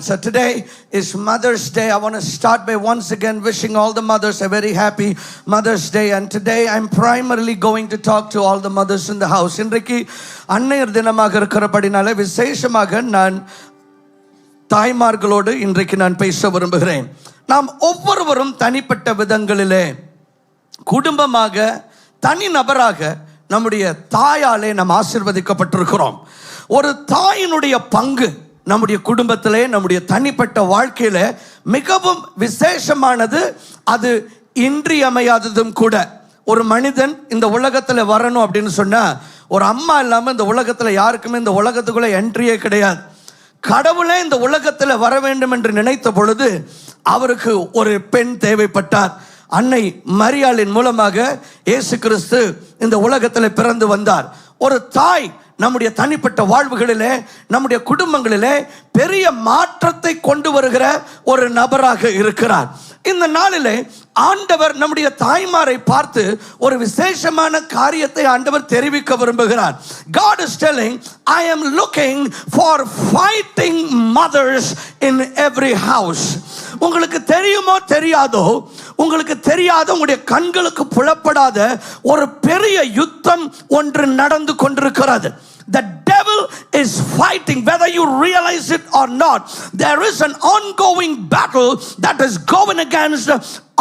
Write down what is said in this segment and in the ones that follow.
So today is Mother's Day. I want to start by once again wishing all the mothers a very happy Mother's Day. And today I'm primarily going to talk to all the mothers in the house. இன்றைக்கு அன்னையர் தினமாக இருக்கிறபடினால விசேஷமாக நான் தாய்மார்களோடு இன்றைக்கு நான் பேச விரும்புகிறேன். நாம் ஒவ்வொருவரும் தனிப்பட்ட விதங்களிலே குடும்பமாக தனி நபராக நம்முடைய தாயாலே நாம் ஆசீர்வதிக்கப்பட்டிருக்கிறோம். ஒரு தாயினுடைய பங்கு நம்முடைய குடும்பத்திலே நம்முடைய தனிப்பட்ட வாழ்க்கையில மிகவும் விசேஷமானது. அது இன்றியமையாததும் கூட. ஒரு மனிதன் இந்த உலகத்துல வரணும் அப்படின்னு சொன்னா ஒரு அம்மா இல்லாம இந்த உலகத்துல யாருக்குமே இந்த உலகத்துக்குள்ள என்ட்ரியே கிடையாது. கடவுளே இந்த உலகத்துல வர வேண்டும் என்று நினைத்த பொழுது அவருக்கு ஒரு பெண் தேவைப்பட்டார். அன்னை மரியாளின் மூலமாக இயேசு கிறிஸ்து இந்த உலகத்தில் பிறந்து வந்தார். ஒரு தாய் நம்முடைய தனிப்பட்ட வாழ்வுகளிலே நம்முடைய குடும்பங்களிலே பெரிய மாற்றத்தை கொண்டு வருகிற ஒரு நபராக இருக்கிறார். இந்த நாளிலே ஆண்டவர் நம்முடைய தாய்மாரை பார்த்து ஒரு விசேஷமான காரியத்தை ஆண்டவர் தெரிவிக்க விரும்புகிறார். God is telling, I am looking for fighting mothers in every house. உங்களுக்கு தெரியுமோ தெரியாதோ, உங்களுக்கு தெரியாத உங்களுடைய கண்களுக்கு புலப்படாத ஒரு பெரிய யுத்தம் ஒன்று நடந்து கொண்டிருக்கிறது. The devil is fighting, whether you realize it or not. There is an ongoing battle that is going against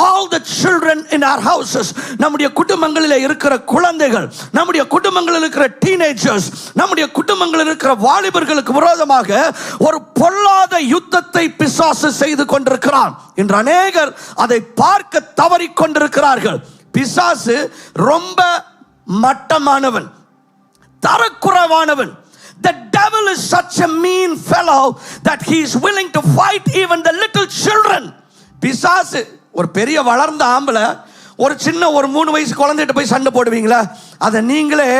all the children in our houses. நம்முடைய குடும்பங்களில் இருக்கிற குழந்தைகள், நம்முடைய குடும்பங்களில் இருக்கிற டீனேஜர்ஸ், நம்முடைய குடும்பங்களில் இருக்கிற வாலிபர்களுக்கு விரோதமாக ஒரு பொல்லாத யுத்தத்தை பிசாசு செய்து கொண்டிருக்கிறான். இன்று அநேகர் அதை பார்க்க தவறிக் கொண்டிருக்கிறார்கள். பிசாசு ரொம்ப மட்டமானவன், தரக்குறைவானவன். The devil is such a mean fellow that he is willing to fight even the little children. பிசாசு ஒரு பெரிய வளர்ந்த ஆம்பளை ஒரு சின்ன ஒரு 3 வயசு குழந்தைகிட்ட போய் சண்டை போடுவீங்களா? அதை நீங்களே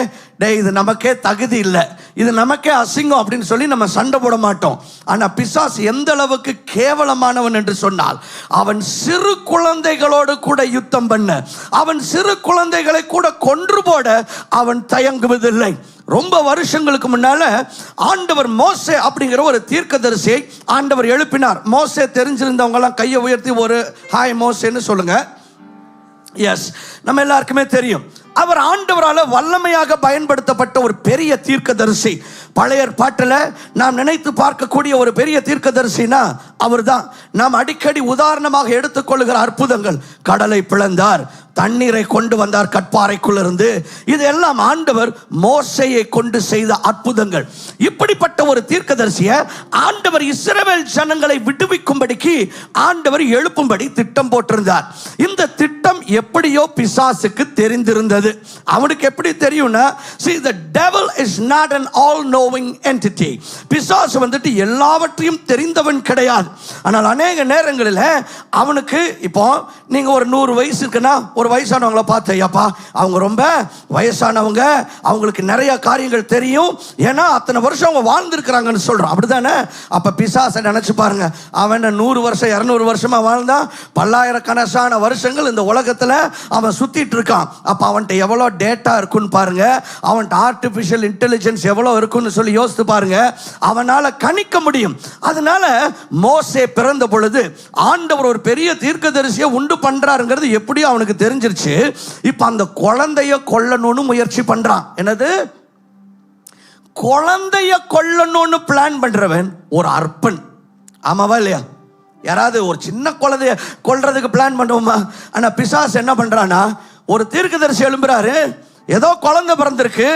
இது நமக்கே தகுதி இல்லை, இது நமக்கே அசிங்கம் அப்படின்னு சொல்லி நம்ம சண்டை போட மாட்டோம். ஆனால் பிசாசு எந்த அளவுக்கு கேவலமானவன் என்று சொன்னால் அவன் சிறு குழந்தைகளோடு கூட யுத்தம் பண்ண, அவன் சிறு குழந்தைகளை கூட கொன்று போட அவன் தயங்குவதில்லை. ரொம்ப வருஷங்களுக்கு முன்னால ஆண்டவர் மோசே அப்படிங்கிற ஒரு தீர்க்கதரிசியை ஆண்டவர் எழுப்பினார். மோசே தெரிஞ்சிருந்தவங்க எல்லாம் கையை உயர்த்தி ஒரு ஹாய் மோசேன்னு சொல்லுங்க. எஸ், நம்ம எல்லாருக்குமே தெரியும். அவர் ஆண்டவரால் வல்லமையாக பயன்படுத்தப்பட்ட ஒரு பெரிய தீர்க்கதரிசி. பழைய ஏற்பாட்டில் நாம் நினைத்து பார்க்கக்கூடிய ஒரு பெரிய தீர்க்கதரிசினா அவர் தான். நாம் அடிக்கடி உதாரணமாக எடுத்துக்கொள்கிற அற்புதங்கள், கடலை பிளந்தார், தண்ணீரை கொண்டு வந்தார் கற்பாறைக்குள் இருந்து, இதெல்லாம் ஆண்டவர் மோசேயை கொண்டு செய்த அற்புதங்கள். இப்படிப்பட்ட ஒரு தீர்க்கதரிசியை ஆண்டவர் இஸ்ரவேல் ஜனங்களை விடுவிக்கும்படிக்கு ஆண்டவர் எழுப்பும்படி திட்டம் போட்டிருந்தார். இந்த திட்டம் எப்படியோ பிசாசுக்கு தெரிந்திருந்தது. அவனுக்கு எப்படி தெரியும்னா, see, the devil is not an all knowing entity. பிசாசு வந்துட்டு எல்லாவற்றையும் தெரிந்தவன் கிடையாது. ஆனால் அநேக நேரங்களில் அவனுக்கு, இப்போ நீங்க ஒரு 100 வயசு இருக்குன்னா ஒரு வயசானவங்களை பார்த்து, ஐயாப்பா அவங்க ரொம்ப வயசானவங்க, அவங்களுக்கு நிறைய காரியங்கள் தெரியும், ஏன்னா அத்தனை வருஷம் அவங்க வாழ்ந்திருக்கிறாங்கன்னு சொல்றோம், அப்படிதானே? அப்ப பிசாசை நினைச்சு பாருங்க, அவன் 100 வருஷம் 200 வருஷமா வாழ்ந்தா, பல்லாயிரக்கணக்கான வருஷங்கள் இந்த உலகத்துல அவன் சுத்திட்டு இருக்கான். அப்ப அவன்கிட்ட எவ்வளவு டேட்டா இருக்குன்னு பாருங்க, அவன்கிட்ட ஆர்டிபிஷியல் இன்டெலிஜென்ஸ் எவ்வளவு இருக்குன்னு சொல்லி யோசித்து பாருங்க. அவனால கணிக்க முடியும். அதனால மோசே பிறந்த பொழுது ஆண்டவர் ஒரு பெரிய தீர்க்கதரிசியை உண்டு பண்றாருங்கிறது எப்படியும் அவனுக்கு தெரிஞ்சிருச்சு. இப்ப அந்த குழந்தைய கொல்லணும்னு முயற்சி பண்றான். என்னது? குழந்தைய கொல்லணும்னு பிளான் பண்றவன் ஒரு அற்பன். ஆமாவா இல்லையா? யாராவது ஒரு சின்ன குழந்தைய கொல்றதுக்கு பிளான் பண்ணுவோமா? ஆனா பிசாசு என்ன பண்றானா, ஒரு தீர்க்கதரிசி எழும்புறாரு, ஏதோ குழந்தை பிறந்திருக்கு,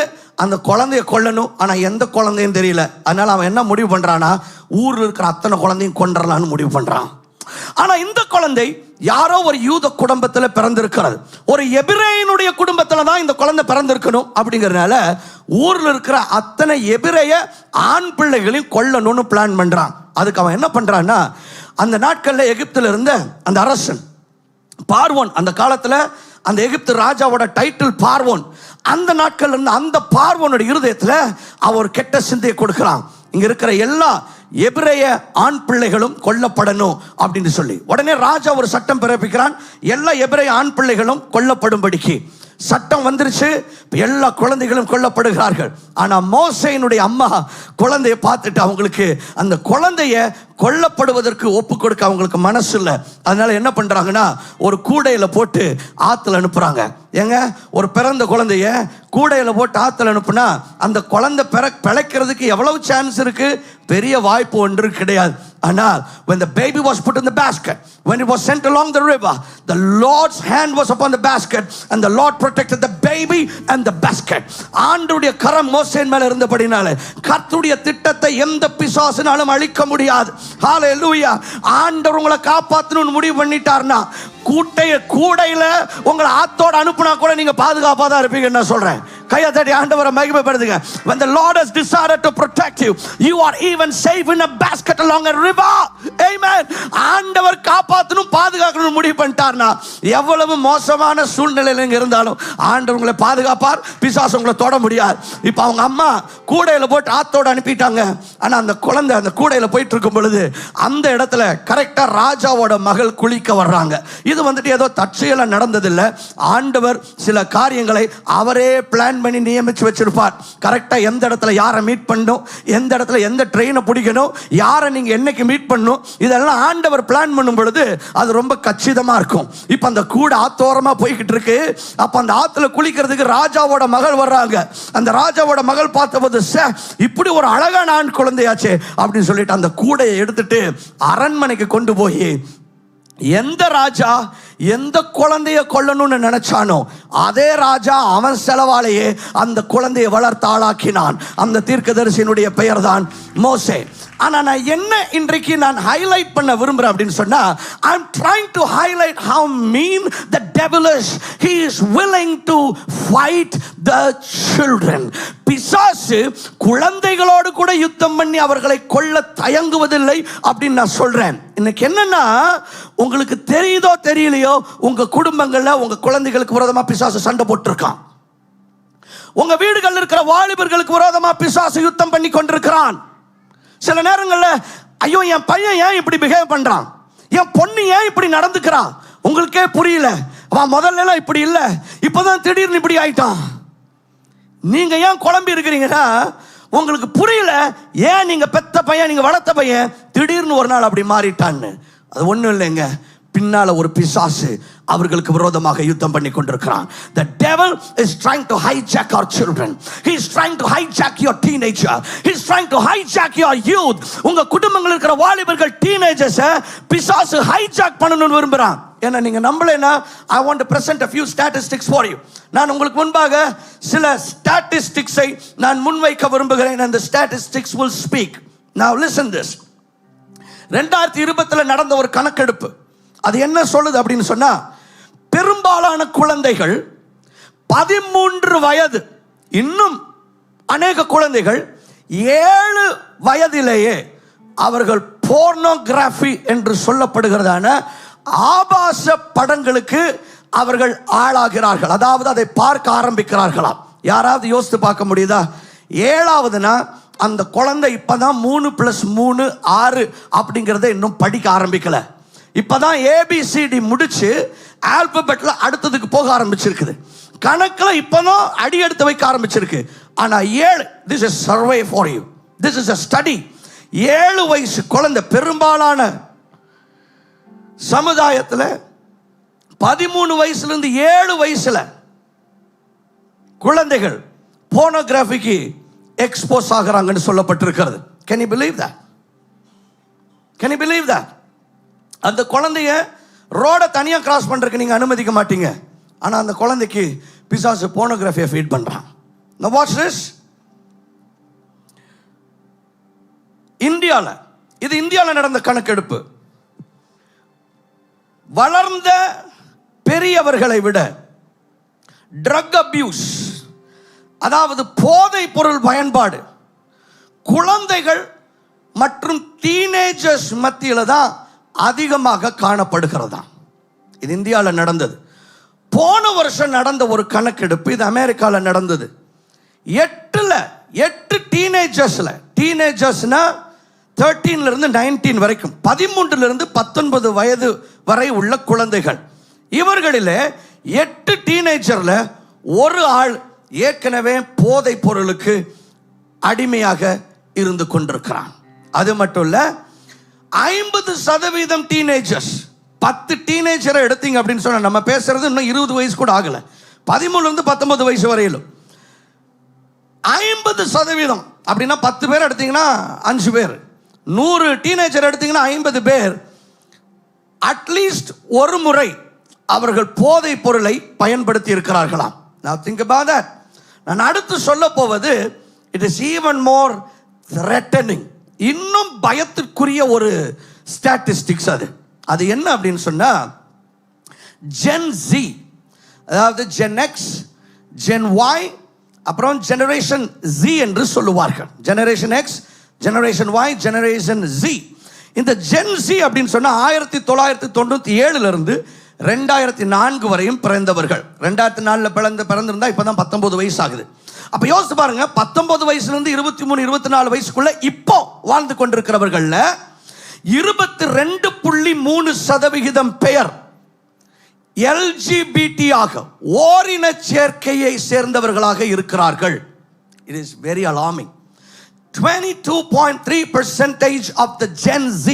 அந்த குழந்தைய கொல்லணும், ஆனா எந்த குழந்தையும் தெரியல. அதனால அவன் என்ன முடிவு பண்றானா, ஊர்ல இருக்கிற அத்தனை குழந்தையும் கொன்றலான்னு முடிவு பண்றான். ஆனா இந்த குழந்தை யாரோ ஒரு யூத குடும்பத்தில் பிறந்திருக்கிறது, ஒரு எபிரேயனுடைய குடும்பத்தில் தான் இந்த குழந்தை பிறந்திருக்கணும். அப்படிங்கிறதுனால ஊர்ல இருக்கிற அத்தனை எபிரேய ஆண் பிள்ளைகளையும் கொல்லணும்னு பிளான் பண்றான். அதுக்கு அவன் என்ன பண்றான்னா, அந்த நாட்கள்ல எகிப்துல இருந்த அந்த அரசன் பார்வோன், அந்த காலத்துல அந்த எகிப்து ராஜாவோட டைட்டில் பார்வோன். அந்த நாட்கள் இருந்து அந்த பார்வோனுடைய இருதயத்துல அவர் கெட்ட சிந்தையை கொடுக்கிறான். இங்க இருக்கிற எல்லா எபிரேய ஆண் பிள்ளைகளும் கொல்லப்படணும் அப்படின்னு சொல்லி உடனே ராஜா ஒரு சட்டம் பிறப்பிக்கிறான். எல்லா எபிரேய ஆண் பிள்ளைகளும் கொல்லப்படும்படிக்கு. சட்டம் வந்துருச்சு, எல்லா குழந்தைகளும் கொல்லப்படுகிறார்கள். ஆனா மோசேயினுடைய அம்மா குழந்தையை பார்த்துட்டு அவங்களுக்கு அந்த குழந்தைய கொல்லப்படுவதற்கு ஒப்பு கொடுக்க அவங்களுக்கு மனசு இல்லை. அதனால என்ன பண்றாங்கன்னா, ஒரு கூடையில போட்டு ஆத்துல அனுப்புறாங்க. ஏங்க, ஒரு பிறந்த குழந்தைய கூடையில போட்டு ஆத்துல அனுப்புனா அந்த குழந்தை பிழைக்கிறதுக்கு எவ்வளவு சான்ஸ் இருக்கு? பெரிய வாய்ப்பு ஒன்று கிடையாது. ஆனால் when the baby was put in the basket, when it was sent along the river, the Lord's hand was upon the basket and the Lord protected the baby and the basket. ஆண்டவருடைய கரம் மோசேயின் மேல இருந்தபடினால கர்த்தருடைய திட்டத்தை எந்த பிசாசினாலும் அழிக்க முடியாது. ஹalleluya. ஆண்டவர் உங்களை காப்பாற்றணும்னு முடிவு பண்ணிட்டார்னா, கூடையில உங்களை ஆத்தோட அனுப்புனா கூட நீங்க பாதுகாப்பா தான் இருப்பீங்க. என்ன சொல்றேன்? கையை தட்டி ஆண்டவரை மகிமைப்படுத்துங்க. When the Lord has decided to protect you, you are even safe in a basket along a river. Amen. ஆண்டவர் காப்பாற்றணும் பாதுகாக்கணும் முடிவு பண்ணிட்டார்னா, எவ்வளவு மோசமான சூழ்நிலையில இருந்தாலும் ஆண்டவர் உங்களை பாதுகாப்பார், பிசாசு உங்களை தொட முடியாது. இப்ப அவங்க அம்மா கூடையில போட்டு ஆத்தோட அனுப்பிட்டாங்க. ஆனா அந்த குழந்தை அந்த கூடையில போயிட்டு இருக்கும் பொழுது அந்த இடத்துல கரெக்டா ராஜாவோட மகள் குளிக்க வர்றாங்க. இது வந்துட்டு ஏதோ தற்செயலா நடந்ததில்லை. ஆண்டவர் சில காரியங்களை அவரே பிளான் பண்ணி நியமிச்சு வச்சிருப்பார். கரெக்டா எந்த இடத்துல யாரை மீட் பண்ணணும், எந்த இடத்துல எந்த ட்ரெயினை பிடிக்கணும், யாரை நீங்க என்னைக்கு மீட் பண்ணணும், இதெல்லாம் ஆண்டவர் பிளான் பண்ணும் பொழுது அது ரொம்ப கச்சிதமா இருக்கும். இப்ப அந்த கூட ஆத்தோரமா போய்கிட்டு இருக்கு. அப்ப அந்த ஆத்துல குளிக்கிறதுக்கு ராஜாவோட மகள் வர்றாங்க. அந்த ராஜாவோட மகள் பார்த்தபோது, இப்படி ஒரு அழகான ஆண் குழந்தையாச்சே அப்படின்னு சொல்லிட்டு அந்த கூடையை எடுத்துட்டு அரண்மனைக்கு கொண்டு போய் எந்த ராஜா எந்த குழந்தைய கொல்லணும்னு நினைச்சானோ அதே ராஜா அவன் செலவாலேயே அந்த குழந்தையை வளர்த்து ஆளாக்கினான். அந்த தீர்க்கதரிசியினுடைய பெயர் தான் மோசே. ஆனா நான் என்ன இன்றைக்கு நான் ஹைலைட் பண்ண விரும்புறேன் அப்படின்னு சொன்னா, I am trying to highlight how mean the devil is. He is willing to fight the children. பிசாசு குழந்தைகளோடு கூட யுத்தம் பண்ணி அவர்களை கொல்ல தயங்குவதில்லை அப்படின்னு நான் சொல்றேன். இன்னைக்கு என்னன்னா, உங்களுக்கு தெரியுதோ தெரியலையோ, உங்க குடும்பங்கள்ல உங்க குழந்தைகளுக்கு விரோதமா பிசாசு சண்டை போட்டிருக்கான். உங்க வீடுகள் இருக்கிற வாலிபர்களுக்கு விரோதமா பிசாசு யுத்தம் பண்ணி கொண்டிருக்கிறான். சில நேரங்களில், ஐயோ என் பையன் ஏன் இப்படி பிஹேவ் பண்றான், என் பொண்ணு ஏன் இப்படி நடந்துக்கிறான், உங்களுக்கே புரியல. அவன் முதல்ல எல்லாம் இப்படி இல்லை, இப்பதான் திடீர்னு இப்படி ஆயிட்டான். நீங்க ஏன் குழம்பி இருக்கிறீங்கன்னா, உங்களுக்கு புரியல ஏன் நீங்க பெத்த பையன், நீங்க வளர்த்த பையன் திடீர்னு ஒரு நாள் அப்படி மாறிட்டான்னு. அது ஒண்ணும் இல்லைங்க, பின்னால ஒரு பிசாசு அவர்களுக்கு விரோதமாக யுத்தம் பண்ணி கொண்டிருக்கிறான். The devil is trying to hijack our children. He is trying to hijack your teenager. He is trying to hijack your youth. உங்க குடும்பங்களில் இருக்கிற வாலிபர்கள், டீனேஜர்ஸ் பிசாசு ஹைஜாக் பண்ணணும்னு விரும்புறான். ஏன்னா நீங்க நம்பலைன்னா, I want to present a few statistics for you. நான் உங்களுக்கு முன்பாக சில ஸ்டாட்டிஸ்டிக்ஸை நான் முன்வைக்க விரும்புகிறேன். and the statistics will speak. Now listen this. 2020 நடந்த ஒரு கணக்கெடுப்பு. அது என்ன சொல்லுது அப்படின்னு சொன்னா, பெரும்பாலான குழந்தைகள் 13 வயது, இன்னும் அநேக குழந்தைகள் 7 வயதிலேயே அவர்கள் போர்னோகிராஃபி என்று சொல்லப்படுகிறதான ஆபாச படங்களுக்கு அவர்கள் ஆளாகிறார்கள். அதாவது அதை பார்க்க ஆரம்பிக்கிறார்களாம். யாராவது யோசித்து பார்க்க முடியுதா? 7வதுனா அந்த குழந்தை இப்பதான் 3+3 6 அப்படிங்கிறத இன்னும் படிக்க ஆரம்பிக்கல. இப்பதான் ABCD முடிச்சு ஆல்பபெட்ல அடுத்ததுக்கு போக ஆரம்பிச்சிருக்குது. கணக்குல இப்பதான் அடி எடுத்து வைக்க ஆரம்பிச்சிருக்கு. ஆனா 7, this is survey for you, this is a study. 7 வயசு குழந்தை, பெரும்பாலான சமுதாயத்தில் 13 வயசுல இருந்து 7 வயசுல குழந்தைகள் போனோகிராஃபிக்கு எக்ஸ்போஸ் ஆகிறாங்கன்னு சொல்லப்பட்டிருக்கிறது. Can you believe that? Can you believe that? அந்த குழந்தைய ரோட தனியா கிராஸ் பண்றதுக்கு நீங்க அனுமதிக்க மாட்டீங்க. ஆனா அந்த குழந்தைக்கு பிசாசு போனோகிராஃபியை ஃபீட் பண்றான். Now watch this. இந்தியாவில் நடந்த கணக்கெடுப்பு. வளர்ந்த பெரியவர்களை விட ட்ரக் அபியூஸ், அதாவது போதை பொருள் பயன்பாடு, குழந்தைகள் மற்றும் டீனேஜர்ஸ் மத்தியில் தான் அதிகமாக காணப்படுகிறதா. இது இந்தியாவில் நடந்தது. போன வருஷம் நடந்த ஒரு கணக்கெடுப்பு, இது அமெரிக்காவில் நடந்தது. 8 டீனேஜர்ஸ்னா 13 19 வரைக்கும், 13 19 வயது வரை உள்ள குழந்தைகள். இவர்களில் 8 டீனேஜர்ல ஒரு ஆள் ஏற்கனவே போதைப் பொருளுக்கு அடிமையாக இருந்து கொண்டிருக்கிறான். அது மட்டும் இல்ல, 50% டீனேஜர்ஸ், 10 டீனேஜரை எடுத்தீங்க அப்படின்னு சொன்னா, நம்ம பேசுறது இன்னும் 20 வயசு கூட ஆகல, 13 to 19 வயசு வரையிலும் 50% அப்படின்னா 10 பேர் எடுத்தீங்கன்னா 5 பேர், 100 டீனேஜர் எடுத்தீங்கன்னா 50 பேர் அட்லீஸ்ட் ஒரு முறை அவர்கள் போதை பொருளை பயன்படுத்தி இருக்கிறார்களாம். Now think about that. நான் அடுத்து சொல்ல போவது it is even more threatening, இன்னும் பயத்திற்குரிய ஒரு ஸ்டாட்டிஸ்டிக்ஸ். அது என்ன அப்படின்னு சொன்னா, Gen Z, அதாவது Gen X, Gen Y, அப்புறம் ஜெனரேஷன் Z என்று சொல்லுவார்கள். Generation X, generation Y, generation Z. இந்த Gen Z அப்படின்னு சொன்னா 1997 இருந்து 2004 வரையும் பிறந்தவர்கள். 2004 பிறந்திருந்தா இப்பதான் 19 வயசு ஆகுது. அப்ப யோசிச்சு பாருங்க, 19 வயசுல இருந்து 23, 24 வயசுக்குள்ள இப்போ வாழ்ந்து கொண்டிருக்கிறவர்கள்ல 22.3% பேர் LGBT ஆக, ஓரின சேர்க்கையை சேர்ந்தவர்களாக இருக்கிறார்கள். It is very alarming. 22.3% of the Gen Z,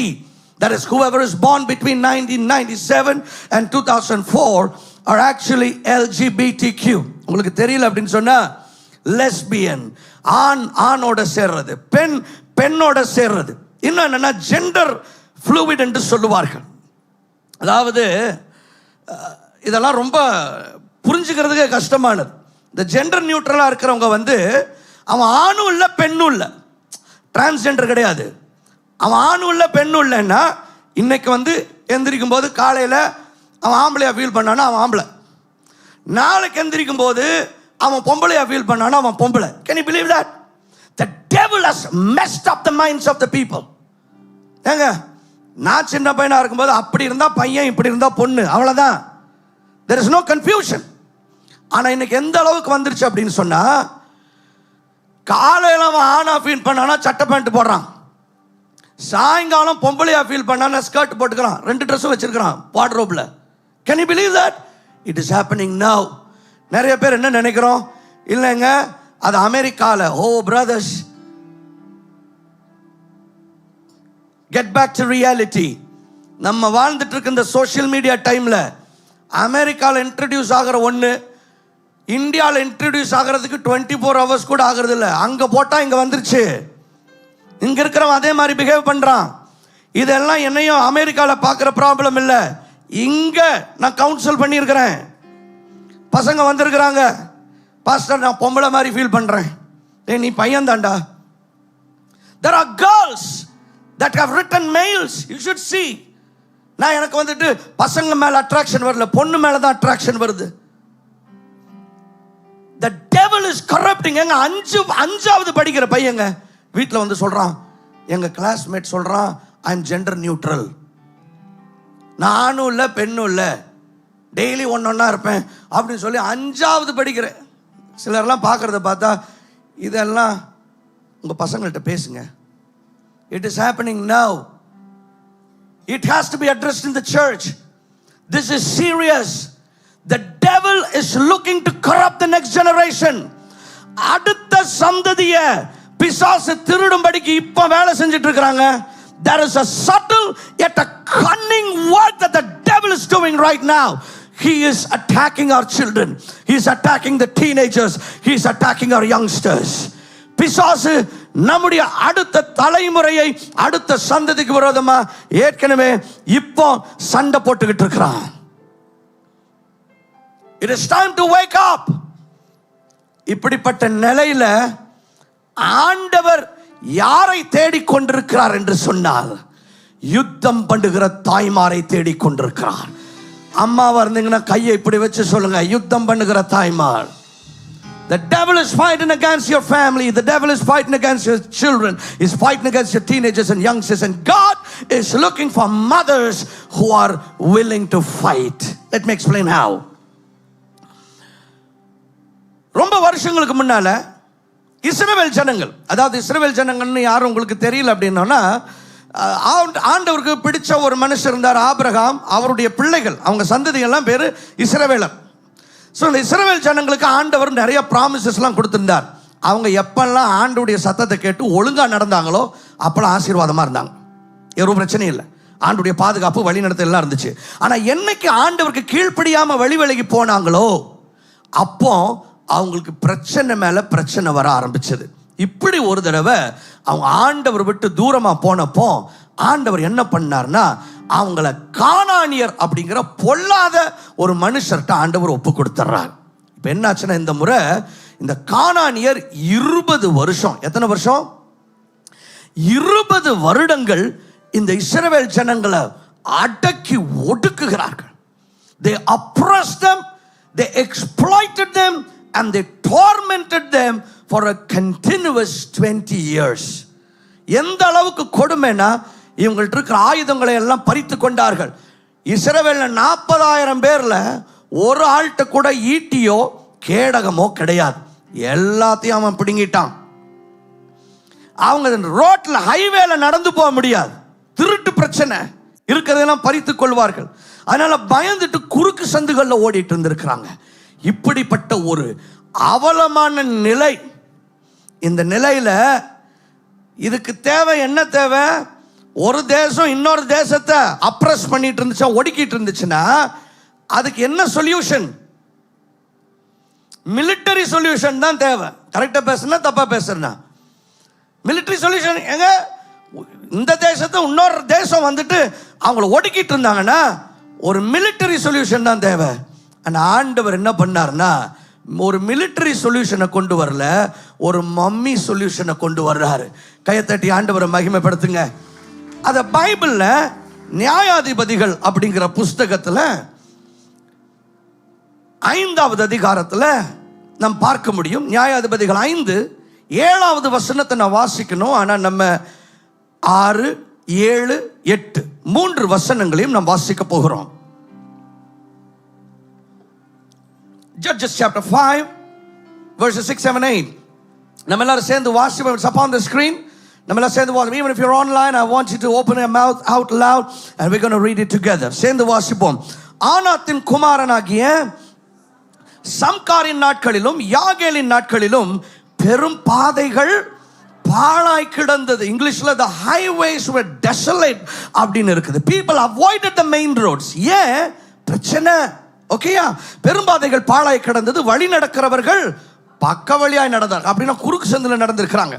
that is whoever is born between 1997 and 2004, are actually LGBTQ. உங்களுக்கு தெரியல அப்படின்னு சொன்னா, லெஸ்பியன், ஆணோட சேர்றது, பெண்ணோட சேர்றது, இன்னும் என்னன்னா ஜெண்டர் ஃப்ளூயிட் என்று சொல்லுவார்கள். அதாவது இதெல்லாம் ரொம்ப புரிஞ்சுக்கிறதுக்கு கஷ்டமானது. இந்த ஜெண்டர் நியூட்ரலாக இருக்கிறவங்க அவன் ஆணும் இல்லை பெண்ணும் இல்லை, டிரான்ஸ்ஜெண்டர் கிடையாது, அவன் ஆணும் இல்லை பெண்ணும் இல்லைன்னா இன்னைக்கு எந்திரிக்கும் போது காலையில் அவன் ஆம்பளையா ஃபீல் பண்ணானா அவன் ஆம்பளை, நாளைக்கு எந்திரிக்கும் போது அவன் பொம்பளையா ஃபீல் பண்ணானா அவன் பொம்பளை. Can you believe that? The devil has messed up the minds of the people. ஏங்க, நான் சின்ன பையனா இருக்கும்போது அப்படி இருந்தா பையன், இப்படி இருந்தா பொண்ணு, அவ்வளவுதான். There is no confusion. ஆனா இன்னைக்கு எந்த அளவுக்கு வந்துருச்சு அப்படின்னு சொன்னா, காலையில அவன் ஆனா ஃபீல் பண்ணானா சட்டை பேண்ட் போடுறான், சாயங்காலம் பொம்பளையா ஃபீல் பண்ணானா ஸ்கர்ட் போட்டுக்கிறான், 2 ட்ரெஸ்ஸும் வச்சிருக்கிறான் வார்ட்ரோப்ல. Can you believe that? It is happening now. நிறைய பேர் என்ன நினைக்கிறோம், இல்லைங்க அது அமெரிக்கால. Oh brothers, get back to reality. நம்ம வாழ்ந்துட்டு இருக்க இந்த சோஷியல் மீடியா டைம்ல அமெரிக்காவில் இன்ட்ரடியூஸ் ஆகிற ஒன்று இந்தியாவில் இன்ட்ரடியூஸ் ஆகிறதுக்கு 24 hours கூட ஆகிறது இல்லை. அங்கே போட்டால் இங்கே வந்துருச்சு. இங்கே இருக்கிறவன் அதே மாதிரி பிஹேவ் பண்ணுறான். இதெல்லாம் என்னையும் அமெரிக்காவில் பார்க்குற ப்ராப்ளம் இல்லை. இங்கே நான் கவுன்சில் பண்ணியிருக்கிறேன், பசங்க வந்திருக்கிறாங்க, பாஸ்டர் நான் பொம்பளை மாதிரி ஃபீல் பண்ணுறேன். நீ பையன் தாண்டா. There are girls that have written mails, you should see. நான் எனக்கு பசங்க மேல அட்ராக்ஷன் வரல, பொண்ணு மேல தான் அட்ராக்ஷன் வருது. The devil is corrupting. எங்க 5வது படிக்கிற பையங்க வீட்டில் சொல்றான், எங்க கிளாஸ்மேட் சொல்றான் ஐ எம் ஜெண்டர் நியூட்ரல், நானும் இல்லை பெண்ணும் இல்லை, டெய்லி ஒன்னொன்னா இருப்பேன் அப்படின்னு சொல்லி 5வது படிக்கிறேன். சிலர்லாம் பார்க்கறத பார்த்தா இதெல்லாம் உங்க பசங்கள்கிட்ட பேசுங்க. It is happening now. It has to be addressed in the church. This is serious. The devil is looking to corrupt the next generation. அடுத்த சந்ததியை பிசாசு திருடும்படிக்கு இப்ப வேலை செஞ்சிட்டு இருக்காங்க. There is a subtle yet a cunning work that the devil is doing right now. He is attacking our children. He is attacking the teenagers. He is attacking our youngsters. பிசாசு நம்முடைய அடுத்த தலைமுறையை, அடுத்த சந்ததிக்கு விரோதமா ஏற்கனவே இப்போ சண்டை போட்டுக்கிட்டு இருக்கிறான். It is time to wake up. இப்படிப்பட்ட நிலையில ஆண்டவர் யாரை தேடிக்கொண்டிருக்கிறார் என்று சொன்னால், யுத்தம் பண்ணுகிற தாய்மாரை தேடிக்கொண்டிருக்கிறார். அம்மாவா இருந்தீங்கன்னா கையை இப்படி வச்சு சொல்லுங்க, யுத்தம் பண்ணுகிற தாய்மார். The devil is fighting against your family. The devil is fighting against your children. He's fighting against your teenagers and youngsters. And God is looking for mothers who are willing to fight. Let me explain how. ரொம்ப வருஷங்களுக்கு முன்னால இஸ்ரவேல் ஜனங்கள், அதாவது இஸ்ரவேல் ஜனங்கள்னு யாரும் உங்களுக்கு தெரியல அப்படின்னா, ஆண்டவருக்கு பிடிச்ச ஒரு மனுஷர் இருந்தார் ஆபிரகாம். அவருடைய பிள்ளைகள், அவங்க சந்ததிகள்லாம் பேரு இஸ்ரவேலர். ஸோ இந்த இஸ்ரவேல் ஜனங்களுக்கு ஆண்டவர் நிறைய ப்ராமிசஸ்லாம் கொடுத்துருந்தார். அவங்க எப்பெல்லாம் ஆண்டவருடைய சத்தத்தை கேட்டு ஒழுங்காக நடந்தாங்களோ அப்போல்லாம் ஆசீர்வாதமாக இருந்தாங்க. எதுவும் பிரச்சனையும் இல்லை. ஆண்டவருடைய பாதுகாப்பு வழி நடத்தல் எல்லாம் இருந்துச்சு. ஆனால் என்னைக்கு ஆண்டவருக்கு கீழ்ப்படியாமல் வழி விலகி போனாங்களோ அப்போ அவங்களுக்கு பிரச்சனை மேலே பிரச்சனை வர ஆரம்பிச்சது. இப்படி ஒரு தடவை அவங்க ஆண்டவர் விட்டு தூரமாக போனப்போ ஆண்டவர் என்ன பண்ணார்னா அவங்கள கானானியர் அப்படிங்கிற பொல்லாத ஒரு மனுஷர்கிட்ட ஆண்டவர் ஒப்பு கொடுத்துட்றாரு. இப்போ என்னாச்சுன்னா இந்த முறை இந்த கானானியர் 20 வருஷம், எத்தனை வருஷம்? 20 வருடங்கள் இந்த இஸ்ரவேல் ஜனங்களை அடக்கி ஒடுக்குகிறார்கள். They oppressed them, they exploited them and they tormented them for a continuous 20 years. எந்த அளவுக்கு கொடுமைனா இவங்கள்ட்ட இருக்கிற ஆயுதங்களை எல்லாம் பறித்து கொண்டார்கள். இஸ்ரவேல்ல 40,000 பேர்ல ஒரு ஆள்கிட்ட கூட ஈட்டியோ கேடகமோ கிடையாது. எல்லாத்தையும் அவன் பிடுங்கிட்டான். அவங்க ரோட்ல ஹைவேல நடந்து போக முடியாது. திருட்டு பிரச்சனை இருக்கிறதெல்லாம் பறித்து கொள்வார்கள். அதனால பயந்துட்டு குறுக்கு சந்துகளில் ஓடிட்டு இருந்திருக்கிறாங்க. இப்படிப்பட்ட ஒரு அவலமான நிலை. இந்த நிலையில இதுக்கு தேவை என்ன தேவை? ஒரு தேசம் இன்னொரு தேசத்தை அப்ரஸ் பண்ணிட்டு இருந்துச்சா, ஒடுக்கிட்டு இருந்துச்சுன்னா அதுக்கு என்ன சொல்யூஷன்? மிலிட்டரி சொல்யூஷன் தான் தேவை. கரெக்டா பேசுனா தப்பா பேசுறா? மிலிட்டரி சொல்யூஷன் எங்க? இந்த தேசத்தை இன்னொரு தேசம் வந்துட்டு அவங்கள ஒடுக்கிட்டு இருந்தாங்கன்னா ஒரு மிலிட்டரி சொல்யூஷன் தான் தேவை. ஆனா ஆண்டவர் என்ன பண்ணார்னா ஒரு மிலிட்டரி சொல்யூஷனை கொண்டு வரல, ஒரு மம்மி சொல்யூஷனை கொண்டு வர்றாரு. கையை தட்டி ஆண்டவரை மகிமைப்படுத்துங்க. அத பைபிள்ல நியாயாதிபதிகள் அப்படிங்கிற புஸ்தகத்துல 5வது அதிகாரத்தில் நாம் பார்க்க முடியும். நியாயாதிபதிகள் 5:7 வசனத்தை நான் வாசிக்கணும். ஆனால் நம்ம 6, 7, 8 3 வசனங்களையும் நாம் வாசிக்க போகிறோம். Judges chapter 5 verses 6, 7, 8 நம்ம எல்லாரும் சேர்ந்து வாசிப்போம். It's upon the screen. நம்ம எல்லாம் சேர்ந்து வாசிப்போம். Even if you're online, I want you to open your mouth out loud and we're going to read it together. சேர்ந்து வாசிப்போம். ஆனாத்தின் குமாரனாகிய சம்காரின் நாட்களிலும் யாகேலின் நாட்களிலும் பெரும் பாதைகள் பாழாய் கிடந்தது. இங்கிலீஷ்ல the highways were desolate அப்படின்னு இருக்குது. People avoided the main roads. ஏன் பிரச்சனை? ஓகேயா? பெரும் பாதைகள் பாழாய் கிடந்தது, வழி நடக்கிறவர்கள் பக்க வழியாய் நடந்தார். அப்படின்னா குறுக்கு சந்தில நடந்திருக்கிறாங்க.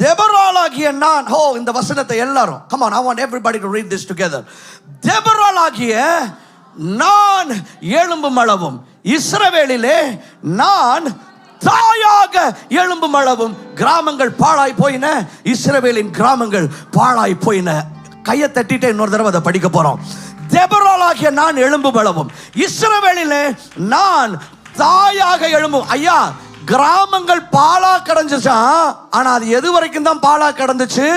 தெபொராளாகிய நான், இந்த வசனத்தை எல்லாரும் come on, I want everybody to read this together. தெபொராளாகிய நான் எழும்பும் அளவும் இஸ்ரவேலிலே நான் தாயாக எழும்பும் அளவும் கிராமங்கள் பாழாய் போயின, இஸ்ரவேலின் கிராமங்கள் பாழாய் போயின. கையை தட்டிட்டு இன்னொரு தடவை அதை படிக்க போறோம். தெபொராளாகிய நான் எழும்பும் அளவும் இஸ்ரவேலிலே நான் தாயாக எழும்பும். ஐயா, கிராமங்கள் பாழா கடந்துச்சா? ஆனா அது எது வரைக்கும் தான் பாழா கடந்துச்சு?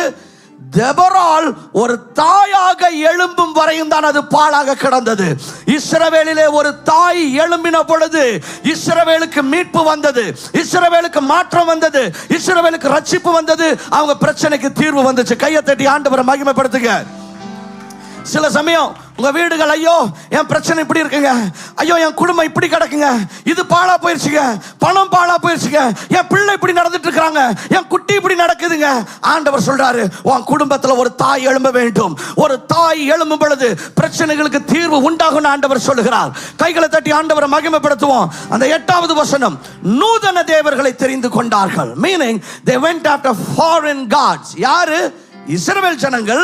தெபொராள் ஒரு தாயாக எழும்பும் வரையும் தான் அது பாழாக கிடந்தது. இஸ்ரவேலிலே ஒரு தாய் எழும்பின பொழுது இஸ்ரவேலுக்கு மீட்பு வந்தது, இஸ்ரவேலுக்கு மாற்றம் வந்தது, இஸ்ரவேலுக்கு ரட்சிப்பு வந்தது, அவங்க பிரச்சனைக்கு தீர்வு வந்துச்சு. கையை தட்டி ஆண்டவரை மகிமைப்படுத்துங்க. சில சமயம் உங்க வீடுகள், ஐயோ என் பிரச்சனை இப்படி இருக்குங்க, ஐயோ என் குடும்பம் இப்படி கிடக்குங்க, இது பாழா போயிருச்சுங்க, பணம் பாழா போயிருச்சுங்க, என் பிள்ளை இப்படி நடந்துட்டு இருக்காங்க, என் குட்டி இப்படி நடக்குதுங்க. ஆண்டவர் சொல்றாரு, உன் குடும்பத்துல ஒரு தாய் எழும்ப வேண்டும். ஒரு தாய் எழும்பும் பொழுது பிரச்சனைகளுக்கு தீர்வு உண்டாகும் ஆண்டவர் சொல்லுகிறார். கைகளை தட்டி ஆண்டவரை மகிமைப்படுத்துவோம். அந்த 8வது வசனம், நூதன தேவர்களை தெரிந்து கொண்டார்கள். Meaning they went after foreign gods. யாரு? இஸ்ரவேல் ஜனங்கள்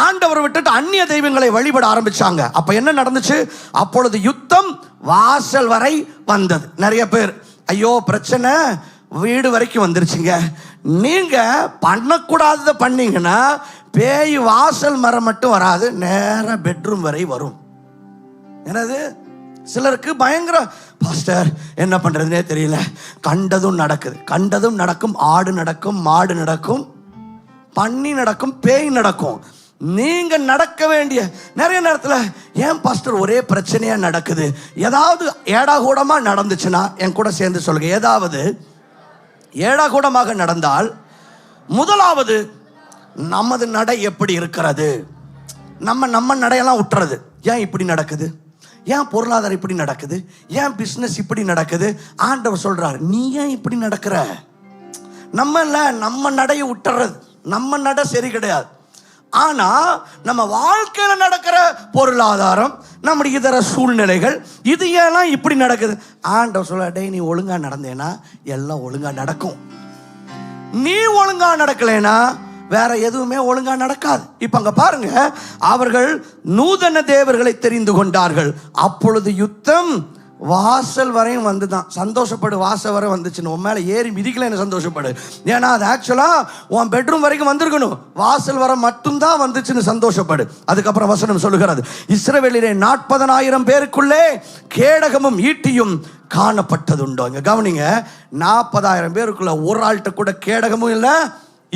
ஆண்டவரை விட்டுட்டு அந்நிய தெய்வங்களை வழிபட ஆரம்பிச்சாங்க. அப்ப என்ன நடந்துச்சு? அப்பொழுது யுத்தம் வாசல் வரை வந்தது. நிறைய பேர், ஐயோ பிரச்சனை வீடு வரைக்கும் வந்துருச்சுங்க, நீங்க பண்ணக்கூடாததை பண்ணீங்கன்னா பேய் வாசல் மரம் மட்டும் வராது, நேர பெட்ரூம் வரை வரும். என்னது? சிலருக்கு பயங்கர, பாஸ்டர் என்ன பண்றதுனே தெரியல, கண்டதும் நடக்குது, கண்டதும் நடக்கும், ஆடு நடக்கும், மாடு நடக்கும், பண்ணி நடக்கும், பேய் நடக்கும். நீங்க நடக்க வேண்டிய நிறைய நேரத்தில், ஏன் பாஸ்டர் ஒரே பிரச்சனையா நடக்குது? ஏதாவது ஏடாகூடமா நடந்துச்சுன்னா என் கூட சேர்ந்து சொல்லுங்க. ஏதாவது ஏடாகூடமாக நடந்தால் முதலாவது நமது நடை எப்படி இருக்கிறது? நம்ம நடையெல்லாம் விட்டுறது. ஏன் இப்படி நடக்குது? ஏன் பொருளாதாரம் இப்படி நடக்குது, ஏன் பிஸ்னஸ் இப்படி நடக்குது. ஆண்டவர் சொல்றார், நீ ஏன் இப்படி நடக்கிற? நம்ம நடைய விட்டுறது, நம்ம நட சரி கிடையாது. ஆனா நம்ம வாழ்க்கையில நடக்கிற பொருளாதாரம், நம்முடைய இதர சூழ்நிலைகள், இது ஏன் இப்படி நடக்குது. ஆண்டவர் சொல்ல, டேய் நீ ஒழுங்கா நடந்தேனா எல்லாம் ஒழுங்கா நடக்கும். நீ ஒழுங்கா நடக்கலைனா வேற எதுவுமே ஒழுங்கா நடக்காது. இப்ப அங்க பாருங்க, அவர்கள் நூதன தேவர்களை தெரிந்து கொண்டார்கள். அப்பொழுது யுத்தம் வாசல் வரையும் வந்துதான். சந்தோஷப்படு, வாசல் வரை வந்துச்சுன்னு. உன் மேல ஏறி மிதிக்கலன்னு சந்தோஷப்படு. ஏன்னா அது ஆக்சுவலா உன் பெட்ரூம் வரைக்கும் வந்திருக்கணும், வாசல் வர மட்டும்தான் வந்துச்சுன்னு சந்தோஷப்படு. அதுக்கப்புறம் வசனம் சொல்லுகிறது, இஸ்ரவேலிலே 40,000 பேருக்குள்ளே கேடகமும் ஈட்டியும் காணப்பட்டதுண்டோ. இங்க கவனிங்க, 40,000 பேருக்குள்ள ஒரு ஆள்கிட்ட கூட கேடகமும் இல்லை,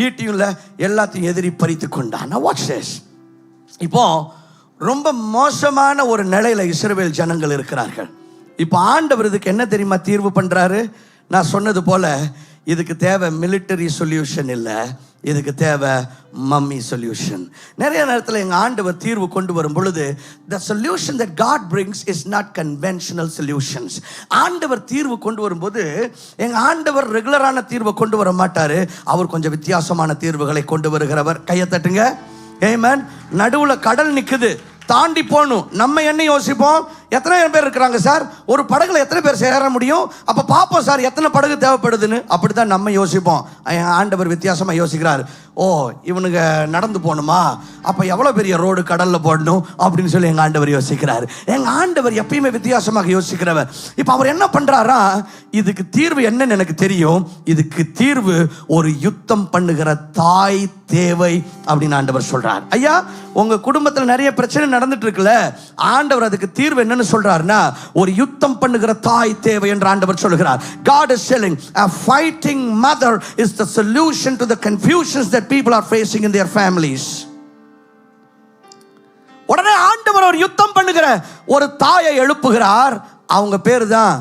ஈட்டியும் இல்லை, எல்லாத்தையும் எதிரி பறித்து கொண்டான். Watch this. இப்போ ரொம்ப மோசமான ஒரு நிலையில இஸ்ரவேல் ஜனங்கள் இருக்கிறார்கள். இப்போ ஆண்டவர் இதுக்கு என்ன தெரியுமா தீர்வு பண்றாரு? நான் சொன்னது போல இதுக்கு தேவை மிலிட்டரி சொல்யூஷன் இல்லை, இதுக்கு தேவை மம்மி சொல்யூஷன். நிறைய நேரத்தில் எங்கள் ஆண்டவர் தீர்வு கொண்டு வரும் பொழுது, the solution that God brings is not conventional solutions. ஆண்டவர் தீர்வு கொண்டு வரும்போது எங்கள் ஆண்டவர் ரெகுலரான தீர்வை கொண்டு வர மாட்டார், அவர் கொஞ்சம் வித்தியாசமான தீர்வுகளை கொண்டு வருகிறவர். கையை தட்டுங்க. ஆமென். நடுவில் கடல் நிற்குது, தாண்டி போகணும். நம்ம என்ன யோசிப்போம், எத்தனை பேர் இருக்கிறாங்க சார், ஒரு படகுல எத்தனை பேர் சேர முடியும், அப்போ பார்ப்போம் சார் எத்தனை படகு தேவைப்படுதுன்னு. அப்படி தான் நம்ம யோசிப்போம். ஆண்டவர் வித்தியாசமாக யோசிக்கிறார். ஓ இவனுங்க நடந்து போகணுமா, அப்போ எவ்வளோ பெரிய ரோடு கடலில் போடணும் அப்படின்னு சொல்லி எங்கள் ஆண்டவர் யோசிக்கிறார். எங்கள் ஆண்டவர் எப்பயுமே வித்தியாசமாக யோசிக்கிறவர். இப்போ அவர் என்ன பண்ணுறாரா, இதுக்கு தீர்வு என்னன்னு எனக்கு தெரியும், இதுக்கு தீர்வு ஒரு யுத்தம் பண்ணுகிற தாய் தேவை அப்படின்னு ஆண்டவர் சொல்றார். ஐயா உங்க குடும்பத்தில் நிறைய பிரச்சனை நடந்துட்டு இருக்குல்ல, ஆண்டவர் அதுக்கு தீர்வு என்னன்னு சொல்றாருன்னா, ஒரு யுத்தம் பண்ணுகிற தாய் தேவை என்று ஆண்டவர் சொல்கிறார். God is telling a fighting mother is the solution to the confusions that people are facing in their families. உடனே ஆண்டவர் ஒரு யுத்தம் பண்ணுகிற ஒரு தாயை எழுப்புகிறார். அவங்க பேரு தான்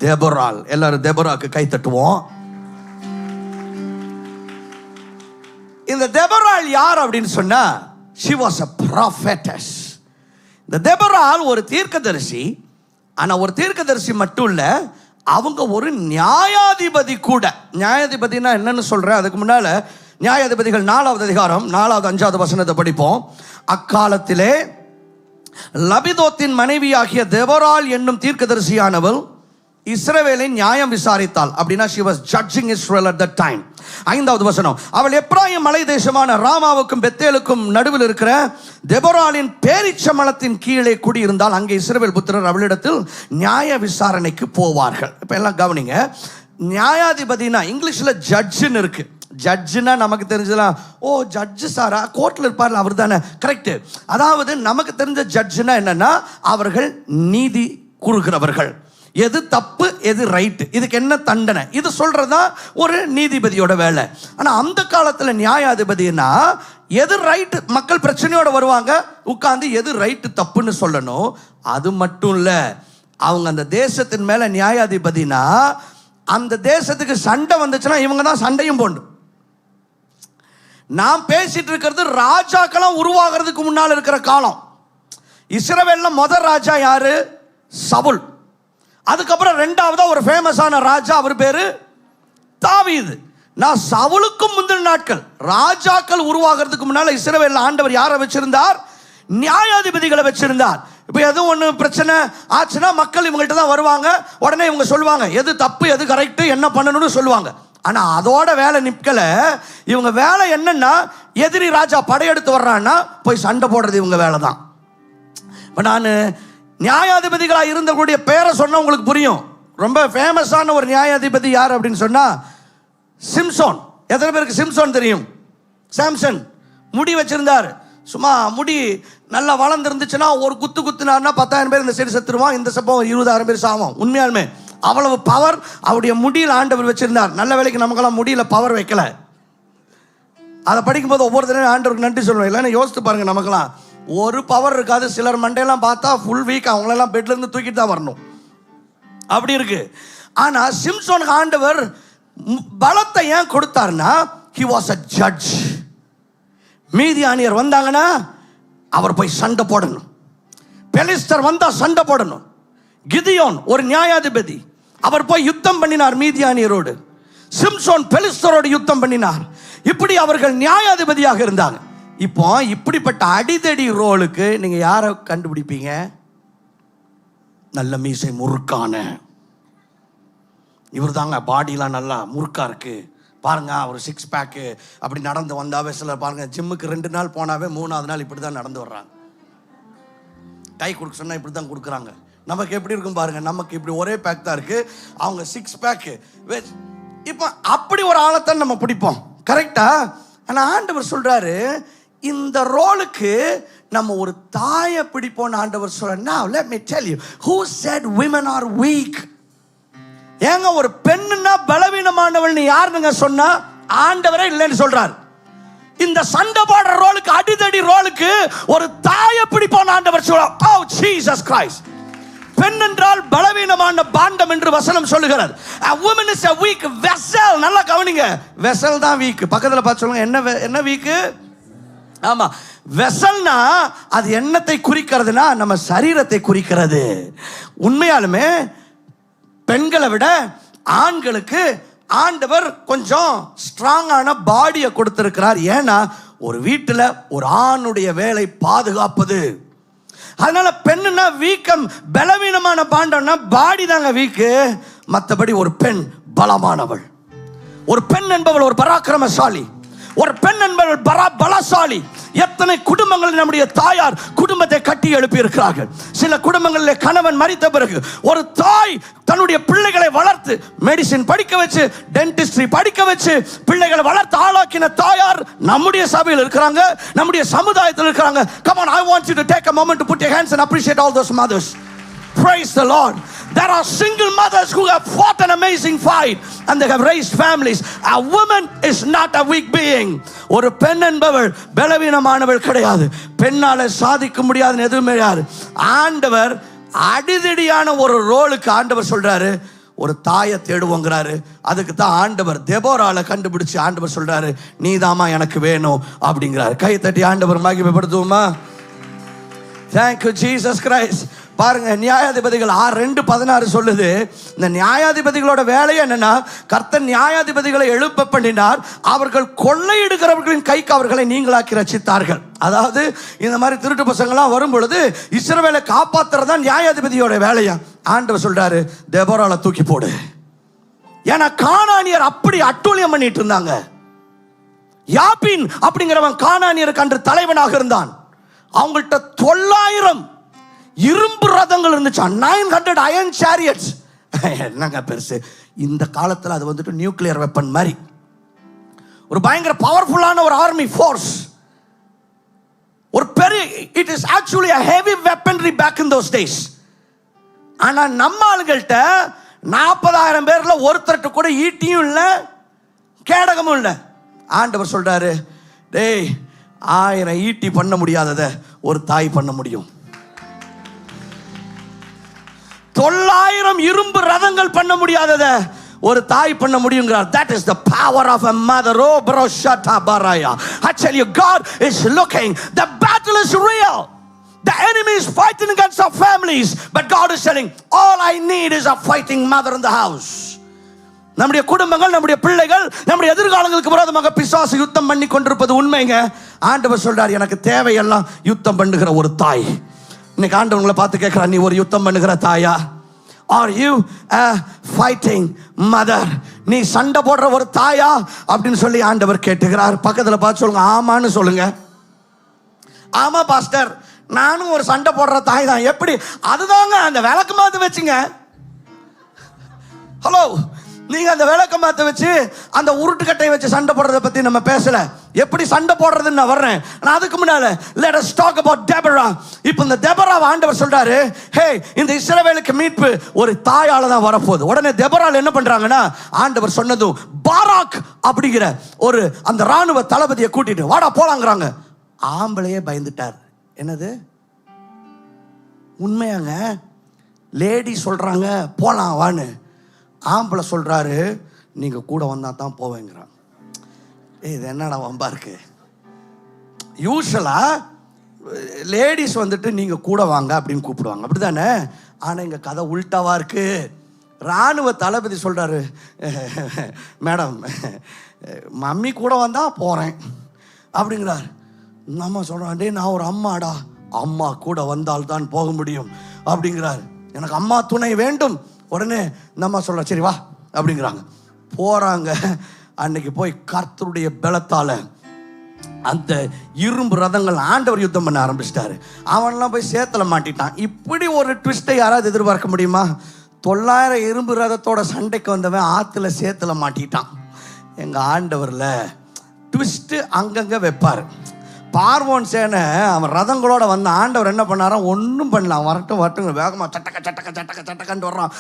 தெபொராள். எல்லாரும் தெபொராக்கு கை தட்டுவோம். இந்த தெபொராள் யார் அப்படின்னு சொன்னா, she was a prophetess. இந்த தெபொராள் ஒரு தீர்க்கதரிசி. ஆனா ஒரு தீர்க்கதரிசி மட்டும் இல்ல, அவங்க ஒரு நியாயாதிபதி கூட. நியாயாதிபதினா என்னன்னு சொல்றேன், அதுக்கு முன்னால நியாயாதிபதிகள் 4வது அதிகாரம் 4வது 5வது வசனத்தை படிப்போம். அக்காலத்திலே லபிதோத்தின் மனைவியாகிய தெபொராள் என்னும் தீர்க்கதரிசியானவள் இஸ்ரவேலை நியாயம் விசாரித்தாள். அப்படின்னா she was judging Israel at that time. 5வது வசனம், அவள் எப்ராயிம் மலை தேசமான ராமாவுக்கும் பெத்தேலுக்கும் நடுவில் இருக்கிற தெபொராளின் பேரிச்சமலத்தின் கீழே குடியிருந்தால் அங்கே இஸ்ரவேல் புத்திரர் அவளிடத்தில் நியாய விசாரணைக்கு போவார்கள். இப்ப எல்லாம் கவனிங்க, நியாயாதிபதினா இங்கிலீஷ்ல ஜட்ஜுன்னு இருக்கு. ஜட்ஜுனா நமக்கு தெரிஞ்சலாம், ஓ ஜட்ஜு சாரா கோர்ட்ல இருப்பார்ல அவர் தானே, கரெக்ட். அதாவது நமக்கு தெரிஞ்ச ஜட்ஜுனா என்னன்னா, அவர்கள் நீதி கூறுகிறவர்கள். எது தப்பு எது ரைட்டு, இதுக்கு என்ன தண்டனை, இது சொல்றதா ஒரு நீதிபதியோட வேலை. ஆனா அந்த காலத்துல நியாயாதிபதினா எது ரைட்டு, மக்கள் பிரச்சனையோட வருவாங்க, உட்கார்ந்து எது ரைட்டு தப்புன்னு சொல்லணும். அது மட்டும் இல்ல, அவங்க அந்த தேசத்தின் மேல நியாயாதிபதினா அந்த தேசத்துக்கு சண்டை வந்துச்சுன்னா இவங்க தான் சண்டையும் போடணும். நாம் பேசிட்டு இருக்கிறது ராஜாக்களும் உருவாகிறதுக்கு முன்னால் இருக்கிற காலம். இஸ்ரவேல்ல முதல் ராஜா யாரு? சவுல். அதுக்கப்புறம் 2வதா ஒரு ஃபேமஸான ராஜா, அவர் பேரு தாவீது. நான் சவுலுக்கும் முந்தின நாட்கள், ராஜாக்கள் உருவாகிறதுக்கு முன்னால இஸ்ரவேல்ல ஆண்டவர் யாரை வச்சிருந்தார்? நியாயாதிபதிகளை வச்சிருந்தார். இப்போ எதுவும் ஒன்று பிரச்சனை ஆச்சுன்னா மக்கள் இவங்கள்ட்ட தான் வருவாங்க. உடனே இவங்க சொல்லுவாங்க எது தப்பு எது கரெக்ட் என்ன பண்ணணும்னு சொல்லுவாங்க. ஆனால் அதோட வேலை நிற்கல. இவங்க வேலை என்னன்னா, எதிரி ராஜா படையெடுத்து வர்றான்னா போய் சண்டை போடுறது இவங்க வேலை தான். இப்போ நான் நியாயாதிபதிகளாக இருந்தவங்களுடைய பேரை சொன்னால் உங்களுக்கு புரியும். ரொம்ப ஃபேமஸான ஒரு நியாயாதிபதி யார் அப்படின்னு சொன்னால் சிம்சோன். எத்தனை பேருக்கு சிம்சோன் தெரியும்? சாம்சன் முடி வச்சிருந்தார். சும்மா முடி நல்லா வளர்ந்துருந்துச்சுன்னா ஒரு குத்து குத்துனாருன்னா 10,000 பேர் இந்த சைடு செத்துருவான், இந்த சப்பம் 20,000 பேர் சாவும். உண்மையாலுமே அவ்வளவு பவர் அவருடைய முடியில் ஆண்டவர் வச்சிருந்தார். நல்ல வேலைக்கு நமக்கெல்லாம் முடியல பவர் வைக்கல. அதை படிக்கும்போது ஒவ்வொரு தடவை ஆண்டவருக்கு நன்றி சொல்லுவேன். இல்லைன்னா யோசித்து பாருங்க, நமக்கெல்லாம் ஒரு பவர் இருக்காது. சிலர் மண்டையெல்லாம் பார்த்தா ஃபுல் வீக், அவங்களெல்லாம் பெட்ல இருந்து தூக்கிட்டு தான் வரணும், அப்படி இருக்கு. ஆனா சிம்சோனுக்கு ஆண்டவர் பலத்தை ஏன் கொடுத்தாருன்னா, he was a judge. மீதியானியர் வந்தாங்கன்னா அவர் போய் சண்டை போடணும். பெலிஸ்தர் வந்தா சண்டை போடணும். கிதியோன் ஒரு நியாயாதிபதி, அவர் போய் யுத்தம் பண்ணினார் மீதியானியரோடு. சிம்சோன் பெலிஸ்தரோடு யுத்தம் பண்ணினார். இப்படி அவர்கள் நியாயாதிபதியாக இருந்தாங்க. இப்போ இப்படிப்பட்ட அடிதடி ரோலுக்கு நீங்க யாரை கண்டுபிடிப்பீங்க? நல்ல மீசை முறுக்கான இவர் தாங்க. பாடிலாம் நல்லா முறுக்கா இருக்கு பாருங்க. அவர் 6 பேக்கு அப்படி நடந்து வந்தாவே சிலர் பாருங்க, ஜிம்முக்கு 2 நாள் போனாவே 3ஆவது நாள் இப்படி தான் நடந்து வர்றாங்க. டை கொடுக்க சொன்னா இப்படி தான் கொடுக்குறாங்க. நமக்கு எப்படி இருக்கும் பாருங்க, நமக்கு இப்படி ஒரே பேக் தான் இருக்கு, அவங்க 6 பேக்கு. இப்போ அப்படி ஒரு ஆளைத்தான் நம்ம பிடிப்போம், கரெக்டா? ஆனால் ஆண்டவர் சொல்றாரு, இந்த ரோலுக்கு நம்ம ஒரு தாயை பிடிப்போம். ஆண்டவர் சொல்றாரு, now let me tell you who said women are weak. ஏங்க ஒரு பெண்ணுன்னா பலவீனமானவள் யாருங்க சொன்னா? ஆண்டவரே இல்லைன்னு சொல்றாரு. இந்த சண்டை போடுற ரோலுக்கு, அடிதடி ரோலுக்கு ஒரு தாயை பிடிப்போம் ஆண்டவர் சொல்றார். Oh Jesus Christ. பெண் என்றால் பலவீனமான பாண்டம் என்று வசனம் சொல்லுகிறது. A woman is a weak vessel. நல்லா கவனிங்க, வெசல் தான் வீக். பக்கத்துல பார்த்து சொல்லுங்க, என்ன வீக்? ஆமா, வெசல்னா அது என்னத்தை குறிக்கிறதுனா நம்ம சரீரத்தை குறிக்கிறது. உண்மையாலுமே பெண்களை விட ஆண்களுக்கு ஆண்டவர் கொஞ்சம் ஸ்ட்ராங்கான பாடியை கொடுத்திருக்கிறார். ஏன்னா ஒரு வீட்டில் ஒரு ஆணுடைய வேலை பாதுகாப்பது. அதனால பெண்ணுன்னா வீக்கம், பலவீனமான பாண்டம்னா பாடி தாங்க வீக்கு. மற்றபடி ஒரு பெண் பலமானவள். ஒரு பெண் என்பவள் ஒரு பராக்கிரமசாலி. ஒரு பெண் என்பவள் பலசாலி. எத்தனை குடும்பங்களில் நம்முடைய தாயார் குடும்பத்தை கட்டி எழுப்பி இருக்கிறார்கள். சில குடும்பங்களில் கணவன் மரித்த பிறகு ஒரு தாய் தன்னுடைய பிள்ளைகளை வளர்த்து மெடிசின் படிக்க வச்சு, டென்டிஸ்ட்ரி படிக்க வச்சு பிள்ளைகளை வளர்த்து ஆளாக்கின தாயார் நம்முடைய சபையில் இருக்கிறாங்க, நம்முடைய சமுதாயத்தில் இருக்கிறாங்க. Come on, I want you to take a moment to put your hands and appreciate all those mothers. Praise the Lord. There are single mothers who have fought an amazing fight and they have raised families. A woman is not a weak being. ஒரு பெண் என்பவள் பலவீனமானவள் கிடையாது. பெண்ணால சாதிக்க முடியாதுன்னு எதுவுமே கிடையாது. ஆண்டவர் அடிதடியான ஒரு ரோலுக்கு ஆண்டவர் சொல்றாரு, ஒரு தாயை தேடுவோங்கிறாரு. அதுக்கு தான் ஆண்டவர் தெபோரால கண்டுபிடிச்சு ஆண்டவர் சொல்றாரு, நீதாமா எனக்கு வேணும் அப்படிங்கிறாரு. கை தட்டி ஆண்டவர் மகிமைப்படுத்துவோமா? Thank you Jesus Christ. பாருங்க, நியாயாதிபதிகள் 2:16 சொல்லுது. இந்த நியாயாதிபதிகளோட வேலை என்னன்னா, கர்த்தர் நியாயாதிபதிகளை எழுப்ப பண்ணினார், அவர்கள் கொள்ளையிடுகிறவர்களின் கைக்கு அவர்களை நீங்களாக்கி ரட்சித்தார்கள். அதாவது இந்த மாதிரி திருட்டு பசங்கள்லாம் வரும் பொழுது இஸ்ரவேலை காப்பாத்துறதா நியாயாதிபதியோட வேலையா. ஆண்டவர் சொல்றாரு, தெபோரால தூக்கி போடு. ஏன்னா கானானியர் அப்படி அட்டூழியம் பண்ணிட்டு இருந்தாங்க. யாபின் அப்படிங்கிறவன் கானானியருக்கு அன்று தலைவனாக இருந்தான். அவங்கள்ட்ட 900 இரும்பு ரதங்கள் இருந்துச்சு, 900 அயன் சாரியட்ஸ். என்னங்க பெருசு, இந்த காலத்தில் அது வந்துட்டு நியூக்ளியர் வெப்பன் மாதிரி ஒரு பயங்கர பவர்ஃபுல்லான ஒரு ஆர்மி ஃபோர்ஸ். ஒரு பெரிய, it is actually a heavy weaponry back in those days. ஆனா நம்ம ஆளுங்கள்ட்ட 40,000 பேர்ல ஒருத்தர்ட்ட கூட ஈட்டியும் இல்லை, கேடகமும் இல்லை. ஆண்டவர் சொல்றாரு, டேய் 1000 ஈட்டி பண்ண முடியாதத ஒரு தாய் பண்ண முடியும். 900 இரும்பு ரதங்கள் பண்ண முடியாதத ஒரு தாய் பண்ண முடியுங்கிறார். That is the power of a mother. Oh bro, shut up baraya. I tell you, God is looking. The battle is real. The enemy is fighting against our families, but God is saying, all I need is a fighting mother in the house. நம்முடைய குடும்பங்கள், நம்முடைய பிள்ளைகள், நம்முடைய எதிர்காலங்களுக்கு விரோதமாக பிசாசு யுத்தம் பண்ணி கொண்டிருப்பது உண்மைங்க. ஆண்டவர் சொல்றார், எனக்கு தேவையெல்லாம் யுத்தம் பண்ணுகிற ஒரு தாய். இன்னைக்கு ஆண்டவங்களை பார்த்து கேட்கிறார், நீ ஒரு யுத்தம் பண்ணுகிற தாயா? Are you a fighting mother? நீ சண்டை போடுற ஒரு தாயா அப்படின்னு சொல்லி ஆண்டவர் கேட்டுக்கிறார். பக்கத்துல பார்த்து சொல்லுங்க, ஆமான்னு சொல்லுங்க. ஆமா பாஸ்டர், நானும் ஒரு சண்டை போடுற தாய் தான். எப்படி? அதுதாங்க அந்த விளக்கு மாத்து வச்சுங்க. ஹலோ, நீங்க அந்த விளக்க மாத்த வச்சு அந்த உருட்டுக்கட்டை வச்சு சண்டை போடுறத பத்தி நம்ம பேசல. எப்படி சண்டை போடுறதுன்னு நான் வர்றேன். நான் அதுக்கு முன்னால let us talk about Deborah. இப்போ இந்த தெபோரா ஆண்டவர் சொல்றாரு, ஹே, இந்த இஸ்ரவேலுக்கு மீட்பு ஒரு தாயால தான் வரப்போகுது. உடனே தெபோரால் என்ன பண்றாங்கன்னா, ஆண்டவர் சொன்னதும் பாராக் அப்படிங்கிற ஒரு அந்த ராணுவ தளபதியை கூட்டிட்டு வாடா போலாங்கிறாங்க. ஆம்பளையே பயந்துட்டார். என்னது உண்மையாங்க? லேடி சொல்றாங்க போலாம் வான்னு, ஆம்பளை சொல்றாரு நீங்க கூட வந்தா தான் போவேங்கிறான். இது என்னடா வம்பா இருக்கு? யூஸ்வலா லேடிஸ் வந்துட்டு நீங்கள் கூட வாங்க அப்படின்னு கூப்பிடுவாங்க, அப்படி தானே? ஆனால் இங்கே கதை உள்டாவாக இருக்குது. இராணுவ தளபதி சொல்கிறாரு, மேடம் மம்மி கூட வந்தால் போகிறேன் அப்படிங்கிறார். நம்ம சொல்கிறோம், டே நான் ஒரு அம்மாடா, அம்மா கூட வந்தால்தான் போக முடியும் அப்படிங்கிறார். எனக்கு அம்மா துணை வேண்டும். உடனே நம்ம சொல்கிறோம், சரி வா அப்படிங்கிறாங்க. போகிறாங்க. அன்னைக்கு போய் கர்த்தருடைய பலத்தால் அந்த இரும்பு ரதங்கள் ஆண்டவர் யுத்தம் பண்ண ஆரம்பிச்சிட்டாரு. அவன்லாம் போய் சேத்துல மாட்டிட்டான். இப்படி ஒரு ட்விஸ்ட்டை யாராவது எதிர்பார்க்க முடியுமா? 900 இரும்பு ரதத்தோட சண்டைக்கு வந்தவன் ஆற்றுல சேத்துல மாட்டிட்டான். எங்கள் ஆண்டவரில் ட்விஸ்ட்டு அங்கங்கே வைப்பார். பார்வோன் சேனை அவன் ரதங்களோட வந்த ஆண்டவர் என்ன பண்ணாராம்? ஒன்றும் பண்ணலாம், வரட்டும் வரட்டும் வேகமாக சட்டக்க சட்டக்க சட்டக்க சட்டக்கன்ட்டு வர்றான்.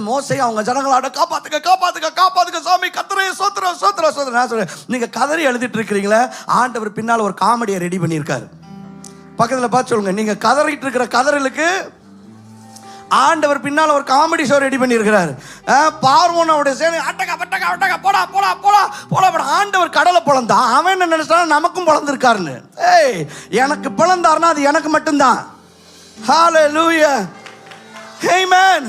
மோசை அவங்க ஜனங்களோட காப்பாத்துக்க காப்பாத்துக்க காப்பாத்துக்க சாமி, கத்தரைய சோத்திர சோத்திர சோத்திர. நான் சொல்றேன், நீங்கள் கதறி எழுதிட்டு இருக்கிறீங்களே, ஆண்டவர் பின்னால் ஒரு காமெடியை ரெடி பண்ணியிருக்காரு. பக்கத்தில் பார்த்து சொல்லுங்க, நீங்கள் கதறிட்டு இருக்கிற கதறலுக்கு ஆண்டவர் பின்னால் ஒரு காமெடி ஷோ ரெடி பண்ணியிருக்கிறார். பார்வோனோட சேனை அட்டகா பட்டகா அட்டகா போடா போடா போடா போடா போடா. ஆண்டவர் கடலை பிளந்தான். அவன் என்ன நினைச்சான்? நமக்கும் பிளந்திருக்காருன்னு. ஏய், எனக்கு பிளந்தாருன்னா அது எனக்கு மட்டும்தான். ஹalleluya, amen.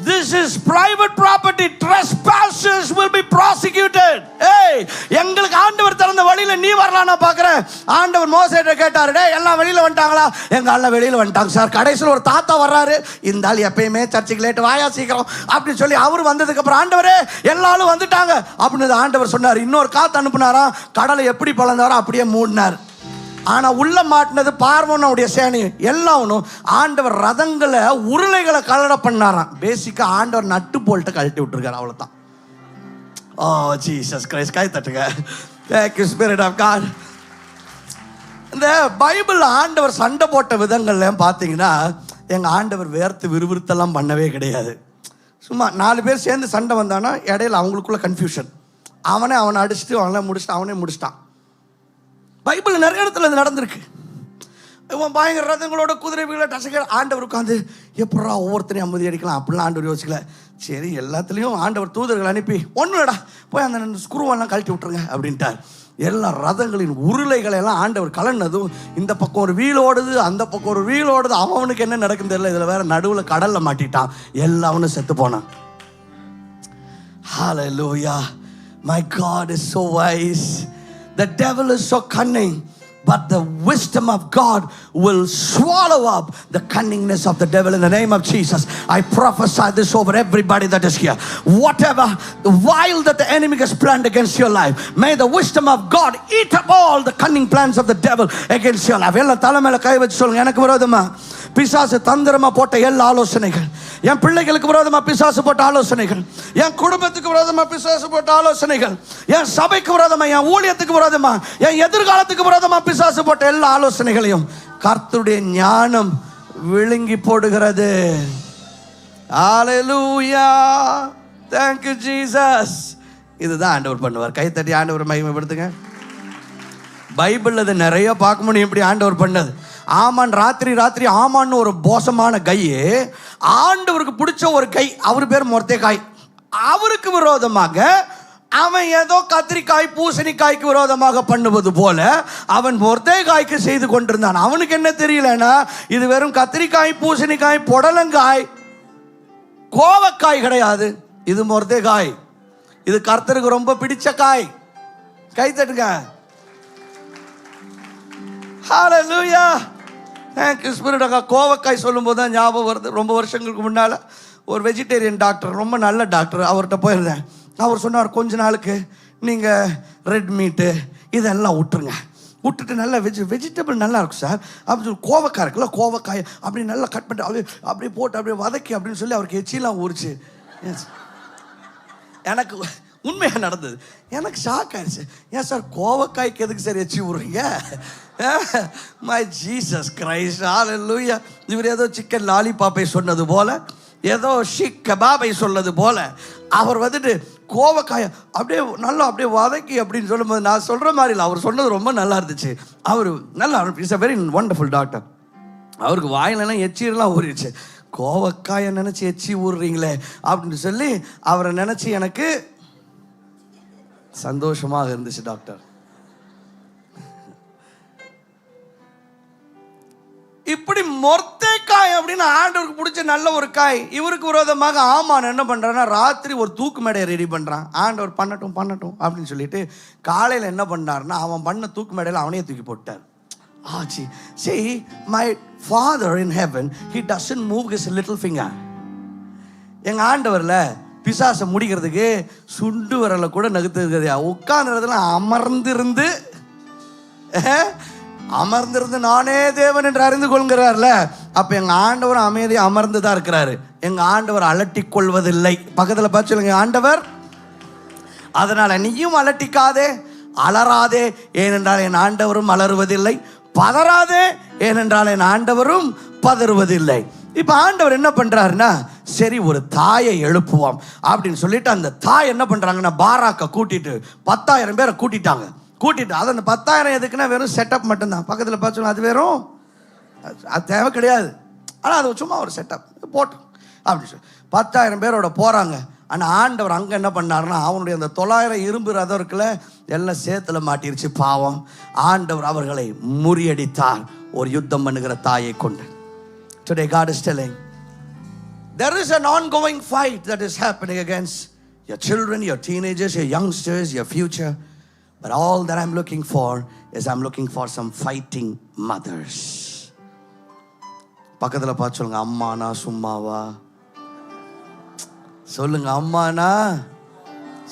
This is private property. Trespassers will be prosecuted. ஏய், எங்களுக்கு ஆண்டவர் திறந்த வழியில நீ வரலாம். நான் பார்க்கிறேன். ஆண்டவர் மோசேட்ட கேட்டாரு, டேய் எல்லாம் வெளியில வந்துட்டாங்களா? எங்க எல்லாம் வெளியில வந்துட்டாங்க சார். கடைசியில் ஒரு தாத்தா வர்றாரு, இந்த ஆள் எப்பயுமே சர்ச்சுக்கு லேட்டு, வாயா சீக்கிரம் அப்படின்னு சொல்லி அவர் வந்ததுக்கு அப்புறம், ஆண்டவரே எல்லாரும் வந்துட்டாங்க அப்படின்னு ஆண்டவர் சொன்னார். இன்னொரு காத்து அனுப்புனாரா, கடலை எப்படி பிளந்தாரோ அப்படியே மூடினார். ஆனால் உள்ள மாட்டினது பார்வோனுடைய சேனை எல்லாவனும். ஆண்டவர் ரதங்களை உருளைகளை கலட பண்ணாராம். பேசிக்காக ஆண்டவர் நட்டு போல்ட்ட கழட்டி விட்டுருக்காரு, அவ்வளோதான். ஓ ஜீசஸ் கிரைஸ்ட், கை தட்டுங்க. Thank you Spirit of God. இந்த பைபிள் ஆண்டவர் சண்டை போட்ட விதங்கள்லாம் பார்த்தீங்கன்னா, எங்கள் ஆண்டவர் வேர்த்து விறுவிறுத்தெல்லாம் பண்ணவே கிடையாது. சும்மா 4 பேர் சேர்ந்து சண்டை வந்தானா இடையில அவங்களுக்குள்ள கன்ஃபியூஷன். அவனை அடிச்சுட்டு அவனை முடிச்சுட்டு அவனே முடிச்சிட்டான். பைபிள் நிறைய இடத்துல இது நடந்திருக்கு. இவன் பயங்கர ரதங்களோட குதிரை வீழ டசக ஆண்டவர் உட்காந்து எப்படா ஒவ்வொருத்தரையும் அமைதி அடிக்கலாம் அப்படிலாம் ஆண்டவர் யோசிக்கல. சரி, எல்லாத்துலேயும் ஆண்டவர் தூதர்கள் அனுப்பி ஒன்றுடா போய் அந்த ஸ்க்ரூவெல்லாம் கழட்டி விட்டுருங்க அப்படின்ட்டார். எல்லா ரதங்களின் உருளைகளை எல்லாம் ஆண்டவர் கலன்னதும், இந்த பக்கம் ஒரு வீல் ஓடுது, அந்த பக்கம் ஒரு வீல் ஓடுது. அவனுக்கு என்ன நடக்குன்னு தெரியல. இதில் வேற நடுவில் கடலில் மாட்டிட்டான். எல்லாவனும் செத்து போனான். Hallelujah. My God is so wise. The devil is so cunning, but the wisdom of God will swallow up the cunningness of the devil in the name of Jesus. I prophesy this over everybody that is here. Whatever the while that the enemy has planned against your life, may the wisdom of God eat up all the cunning plans of the devil against your life. எல்லாம் தலைமையில கை வச்சு சொல்லுங்க, எனக்கு விரோதமா பிசாசு தந்திரமா போட்ட எல்லா ஆலோசனைகள், என் பிள்ளைகளுக்கு விரோதமா பிசாசு போட்ட ஆலோசனைகள், என் குடும்பத்துக்கு விரோதமா பிசாசு போட்ட ஆலோசனைகள், என் சபைக்கு விரோதமா, என் ஊழியத்துக்கு விரோதமா, என் எதிர்காலத்துக்கு விரோதமா பிசாசு போட்ட எல்லா ஆலோசனைகளையும் கர்த்தருடைய ஞானம் விழுங்கி போடுகிறது. ஹalleluya, thank you Jesus. இதுதான் ஆண்டவர் பண்ணுவார். கை தட்டி ஆண்டவர் மகிமைப்படுத்துங்க. பைபிள்ல இது நிறைய பார்க்க முடியும் இப்படி ஆண்டவர் பண்ணது. ஆமான் ராத்திரி ஆமான்னு ஒரு மோசமான கையே, ஆண்டவருக்கு பிடிச்ச ஒரு கை, அவர் பேர் மொர்தெகாய். அவருக்கு விரோதமாக அவன் ஏதோ கத்திரிக்காய் பூசணிக்காய்க்கு விரோதமாக பண்ணுவது போல அவன் மொர்தெகாய்க்கு செய்து கொண்டிருந்தான். அவனுக்கு என்ன தெரியலன்னா, இது வெறும் கத்திரிக்காய் பூசணிக்காய் புடலங்காய் கோவக்காய் கிடையாது, இது மொர்தெகாய். இது கர்த்தருக்கு ரொம்ப பிடிச்ச காய். கை தட்டுங்க. ஹalleluya, thank you Spirit of God. கோவக்காய் சொல்லும்போது தான் ஞாபகம் வருது. ரொம்ப வருஷங்களுக்கு முன்னால் ஒரு வெஜிடேரியன் டாக்டர், ரொம்ப நல்ல டாக்டர், அவர்கிட்ட போயிருந்தேன். அவர் சொன்னார், கொஞ்ச நாளுக்கு நீங்கள் ரெட் மீட்டு இதெல்லாம் விட்டுருங்க, விட்டுட்டு நல்லா வெஜிடபிள் நல்லா இருக்கும் சார் அப்படின்னு சொல்லி, கோவக்காய் இருக்குல்ல, கோவக்காய் அப்படி நல்லா கட் பண்ணிட்டு அப்படியே போட்டு அப்படியே வதக்கி அப்படின்னு சொல்லி அவருக்கு எச்சிலாம் ஊறிச்சு. எனக்கு உண்மையாக நடந்தது. எனக்கு ஷாக் ஆயிடுச்சு. ஏன் சார் கோவக்காய்க்கு எதுக்கு சார் எச்சி விடுறீங்க? மை ஜீசஸ் கிரைஸ்ட், ஹalleluya. இவர் ஏதோ சிக்கன் லாலிபாப்பை சொன்னது போல, ஏதோ ஷிக் கபாபை சொன்னது போல அவர் வந்துட்டு கோவக்காயை அப்படியே நல்லா அப்படியே வதக்கி அப்படின்னு சொல்லும்போது, நான் சொல்கிற மாதிரி இல்லை, அவர் சொன்னது ரொம்ப நல்லா இருந்துச்சு. அவர் நல்லா is a very wonderful doctor. அவருக்கு வாயிலெல்லாம் எச்சிலாம் ஊறிடுச்சு. கோவக்காயை நினச்சி எச்சி ஊறுறீங்களே அப்படின்னு சொல்லி அவரை நினச்சி எனக்கு சந்தோஷமாக இருந்துச்சு டாக்டர். இப்படி மொர்தேக்காய் அப்படின்னு ஆண்டவருக்கு பிடிச்ச நல்ல ஒரு காய். இவருக்கு விரோதமாக ஆமான் என்ன பண்றான்னா ராத்திரி ஒரு தூக்கு மேடையை ரெடி பண்றான். ஆண்டவர் பண்ணட்டும் பண்ணட்டும் அப்படின்னு சொல்லிட்டு காலையில் என்ன பண்ணாருன்னா அவன் பண்ண தூக்கு மேடையில் அவனையே தூக்கி போட்டார். ஆச்சு. See, my father in heaven, he doesn't move his little finger. எங்க ஆண்டவர்ல பிசாசை முடிக்கிறதுக்கு சுண்டு வரல கூட நகுத்துறது. உட்கார்ந்துறதுல அமர்ந்திருந்து நானே தேவன் என்று அறிந்து கொள்கிறார்ல. அப்ப எங்க ஆண்டவர் அமைதி அமர்ந்துதான் இருக்கிறாரு. எங்க ஆண்டவர் அலட்டிக் கொள்வதில்லை. பக்கத்துல பார்த்து சொல்லுங்க, ஆண்டவர். அதனால நீயும் அலட்டிக்காதே, அலறாதே, ஏனென்றால் என் ஆண்டவரும் அலறுவதில்லை. பதறாதே, ஏனென்றால் என் ஆண்டவரும் பதறுவதில்லை. இப்ப ஆண்டவர் என்ன பண்றாருன்னா, சரி ஒரு தாயை எழுப்புவோம் அப்படின்னு சொல்லிட்டு அந்த தாய் என்ன பண்றாங்கன்னா பாராக்க கூட்டிட்டு 10,000 பேரை கூட்டிட்டாங்க. கூட்டிட்டு அது அந்த 10,000 எதுக்குன்னா வெறும் செட்டப் மட்டும்தான். பக்கத்தில் பார்த்து அது வெறும் அது தேவை கிடையாது. ஆனால் அது சும்மா ஒரு செட்டப் போட்டோம் அப்படின்னு சொல்லி 10,000 பேரோட போகிறாங்க. ஆனால் ஆண்டவர் அங்கே என்ன பண்ணாருன்னா அவனுடைய அந்த 900 இரும்பு ரதம் இருக்குல்ல எல்லாம் சேத்துல மாட்டிருச்சு. பாவம். ஆண்டவர் அவர்களை முறியடித்தார் ஒரு யுத்தம் பண்ணுகிற தாயை கொண்டு. Today God is telling there is an ongoing fight that is happening against your children, your teenagers, your youngsters, your future. But all that I'm looking for is I'm looking for some fighting mothers. பக்கத்தில் பார்த்து சொல்லுங்க, அம்மானா சும்மாவா? சொல்லுங்க, அம்மானா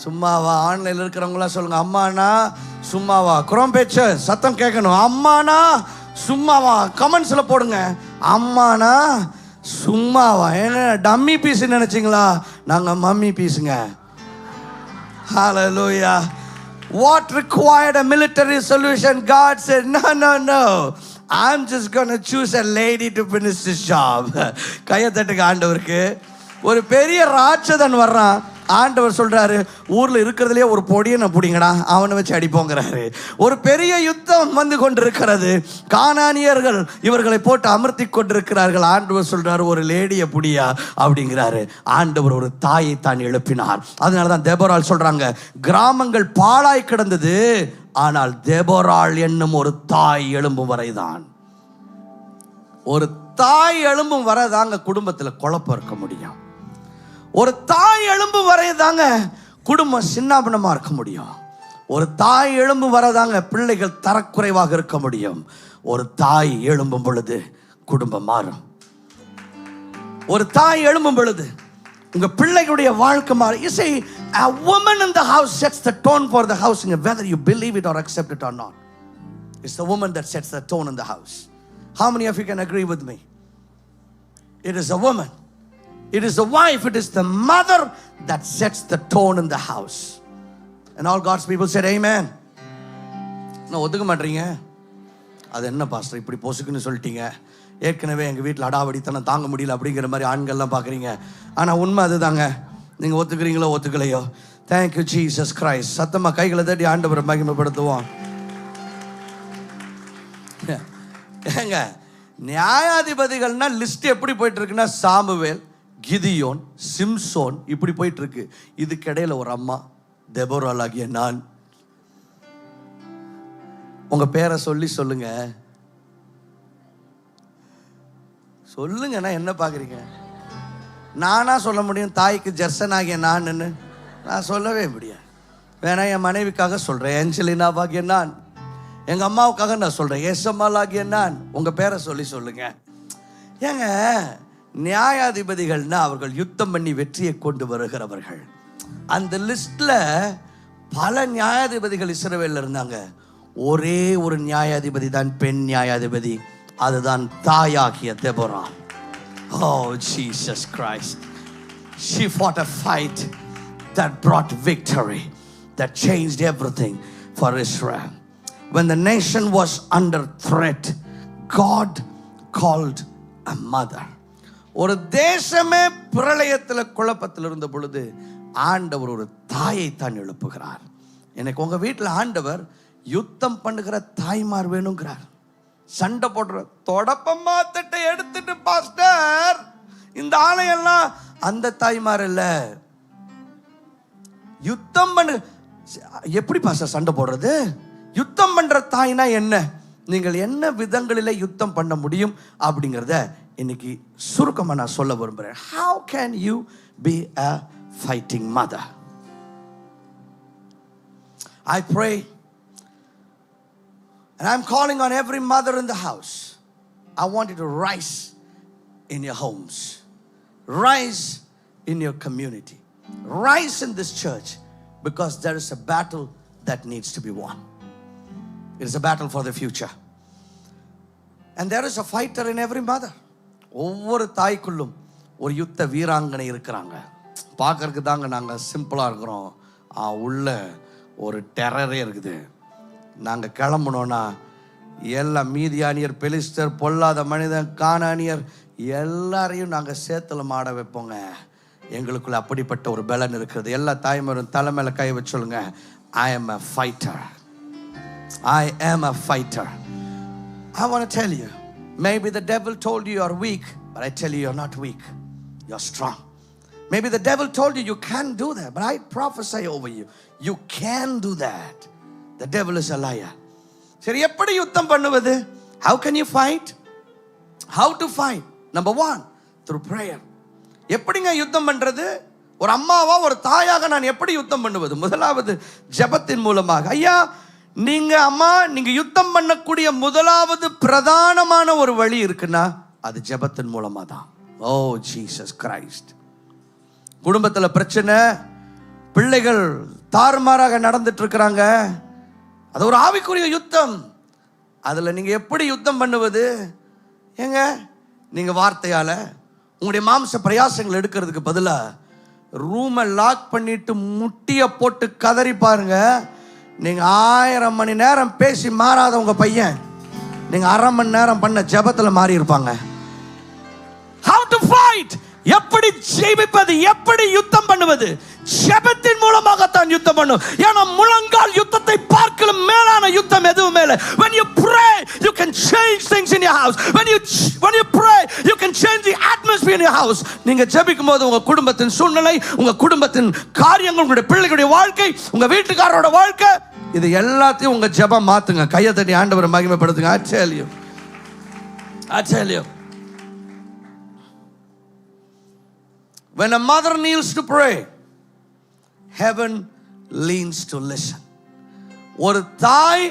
சும்மாவா? ஆன்லைனில் இருக்கிறவங்களாம் சொல்லுங்க, அம்மானா சும்மாவா? குரோம் பேச்சு சத்தம் கேட்கணும். அம்மானா சும்மாவா? கமெண்ட்ஸில் போடுங்க, அம்மானா சும்மாவா? என்ன டம்மி பீஸ் நினைச்சிங்களா? நாங்கள் மம்மி பீஸுங்க. Hallelujah. What required a military solution? God said, no. I'm just going to choose a lady to finish this job. கையை தட்டுங்க ஆண்டவருக்கு. ஒரு பெரிய ராட்சதன் வர்றான். ஆண்டவர் சொல்றாரு, ஊர்ல இருக்கிறதுலே ஒரு பொடியை பிடிங்கடா, அவனை வச்சு அடிப்போங்கிறாரு. ஒரு பெரிய யுத்தம் வந்து கொண்டிருக்கிறது. கானானியர்கள் இவர்களை போட்டு அமர்த்தி கொண்டிருக்கிறார்கள். ஆண்டவர் சொல்றாரு, ஒரு லேடியை புடியா அப்படிங்கிறாரு. ஆண்டவர் ஒரு தாயை தான் எழுப்பினார். அதனாலதான் தெபோராள் சொல்றாங்க, கிராமங்கள் பாழாய் கிடந்தது, ஆனால் தெபோராள் என்னும் ஒரு தாய் எழும்பும் வரைதான். ஒரு தாய் எழும்பும் வரைதாங்க குடும்பத்தில் குழப்பம் இருக்க முடியும். ஒரு தாய் எழும்பு வரைதாங்க குடும்பம் சின்னாபின்னமா இருக்க முடியும். ஒரு தாய் எழும்பு வரதாங்க பிள்ளைகள் தரக்குறைவாக இருக்க முடியும். ஒரு தாய் எழும்பும் பொழுது குடும்பம் மாறும். ஒரு தாய் எழும்பும் பொழுது உங்க பிள்ளைகளுடைய வாழ்க்கை மாறும். You see, a woman in the house sets the tone for the house, whether you believe it or accept it or not. It's the woman that sets the tone in the house. How many of you can agree with me? It is a woman. It is the wife, it is the mother that sets the tone in the house. And all God's people said amen. நான் ஒத்துக்க மாட்டீங்க. அது என்ன pastor இப்படி பொசுக்குன்னு சொல்லிட்டீங்க, ஏற்கனவே எங்கள் வீட்டில் அடாவடித்தனம் தாங்க முடியல அப்படிங்கிற மாதிரி ஆண்கள்லாம் பார்க்குறீங்க. ஆனால் உண்மை அதுதாங்க. நீங்கள் ஒத்துக்கிறீங்களோ ஒத்துக்கலையோ, தேங்க்யூ ஜீசஸ் கிரைஸ்ட். சத்தமாக கைகளை தட்டி ஆண்டவரை மகிமைப்படுத்துவோம். ஏங்க நியாயாதிபதிகள்னா லிஸ்ட் எப்படி போயிட்டு இருக்குன்னா சாமுவேல், கிதியோன், சிம்சோன் இப்படி போயிட்டு இருக்கு. இதுக்கிடையில ஒரு அம்மா தெபோராள் ஆகிய நான். உங்க பேரை சொல்லுங்க சொல்லுங்கன்னா என்ன பாக்குறீங்க? நானா சொல்ல முடியும் தாய்க்கு ஜெர்சன் ஆகிய நான் சொல்லவே முடியாது. வேணா என் மனைவிக்காக சொல்றேன், ஏஞ்சலினாவாகிய நான். எங்க அம்மாவுக்காக நான் சொல்றேன், ஏசம்மாள் ஆகிய நான். உங்க பேரை சொல்லுங்க. ஏங்க நியாயாதிபதிகள்னா அவர்கள் யுத்தம் பண்ணி வெற்றியை கொண்டு வருகிறவர்கள். அந்த லிஸ்ட்ல பல நியாயாதிபதிகள் இஸ்ரவேல்ல இருந்தாங்க. ஒரே ஒரு நியாயாதிபதி தான் பெண் நியாயாதிபதி, அதுதான் தாயாகிய Deborah. Oh Jesus Christ. She fought a fight that brought victory, that changed everything for Israel. When the nation was under threat, God called a mother. ஒரு தேசமே பிரளயத்தில் குழப்பத்தில் இருந்த பொழுது ஆண்டவர் ஒரு தாயை தான் எழுப்புகிறார். எனக்கு உங்க வீட்டில் ஆண்டவர் யுத்தம் பண்ணுகிற தாய்மார் வேணுங்கிறார். சண்டை போடுற தொடப்பமா தட்டை எடுத்துட்டு பாஸ்டர் இந்த ஆணையெல்லாம் அந்த தாய்மார் இல்ல. யுத்தம் பண்ணு எப்படி பாஸ்டர் சண்டை போடுறது? யுத்தம் பண்ற தாய்னா என்ன? நீங்கள் என்ன விதங்களிலே யுத்தம் பண்ண முடியும் அப்படிங்கிறத இன்னைக்கு சுருக்கமாக நான் சொல்ல விரும்புகிறேன். How can you be a fighting mother? I pray and I'm calling on every mother in the house. I want you to rise in your homes, rise in your community, rise in this church, because there is a battle that needs to be won. It is a battle for the future, and there is a fighter in every mother. ஒவ்வொரு தாய்க்குள்ளும் ஒரு யுத்த வீராங்கனை இருக்கிறாங்க. பார்க்கறதுக்கு தாங்க நாங்கள் சிம்பிளாக இருக்கிறோம், உள்ள ஒரு டெரரே இருக்குது. நாங்கள் கிளம்புனோன்னா எல்லா மீதியானியர், பெலிஸ்தர், பொல்லாத மனிதன், கானானியர் எல்லாரையும் நாங்கள் சேத்துல மாட வைப்போங்க. எங்களுக்குள்ள அப்படிப்பட்ட ஒரு பலன் இருக்கிறது. எல்லா தாய்மாரும் தலைமையில கை வச்சு சொல்லுங்க, I am a fighter. I am a fighter. I want to tell you, maybe the devil told you you're weak, but I tell you you're not weak. You're strong. Maybe the devil told you you can't do that, but I prophesy over you, you can do that. The devil is a liar. சரி, எப்படி யுத்தம் பண்ணுவது? How can you fight? How to fight? Number 1, through prayer. எப்படிங்க யுத்தம் பண்றது? ஒரு அம்மாவா, ஒரு தாயாக நான் எப்படி யுத்தம் பண்ணுவது? முதலாவது ஜெபத்தின் மூலமாக. ஐயா, நீங்க அம்மா, நீங்க யுத்தம் பண்ணக்கூடிய முதலாவது பிரதானமான ஒரு வழி இருக்குன்னா அது ஜெபத்தின் மூலமா தான். ஓ ஜீசஸ் கிரைஸ்ட். குடும்பத்தில் பிரச்சனை, பிள்ளைகள் தாறுமாறாக நடந்துட்டு இருக்கிறாங்க, அது ஒரு ஆவிக்குரிய யுத்தம். அதில் நீங்கள் எப்படி யுத்தம் பண்ணுவது? ஏங்க, நீங்கள் வார்த்தையால் உங்களுடைய மாம்ச பிரயாசங்கள் எடுக்கிறதுக்கு பதிலாக ரூமை லாக் பண்ணிட்டு முட்டியை போட்டு கதறி பாருங்க. நீங்கள் 1000 மணி நேரம் பேசி மாறாத உங்கள் பையன் நீங்கள் 1/2 மணி நேரம் பண்ண ஜெபத்தில் மாறி இருப்பாங்க. How to fight? எப்படி ஜெயிப்பது? எப்படி யுத்தம் பண்ணுவது? ஜெபத்தின் மூலமாகத்தான் யுத்தம் பண்ணும். ஏன்னா முழங்கால் யுத்தத்தை பார்க்கலும் மேலான யுத்தம் எதுவுமே இல்லை. When you pray, you can change things in your house. When you pray, you can change the atmosphere in your house. நீங்க ஜெபிக்கும் போது உங்க குடும்பத்தின் சூழ்நிலை, உங்க குடும்பத்தின் காரியங்கள், உங்களுடைய பிள்ளைகளுடைய வாழ்க்கை, உங்க வீட்டுக்காரரோட வாழ்க்கை, இது எல்லாத்தையும் உங்க ஜெபம் மாத்துங்க. கையை தட்டி ஆண்டவரை மகிமைப்படுத்துங்க. I tell you. When a mother kneels to pray, heaven leans to listen. ஒரு தாய்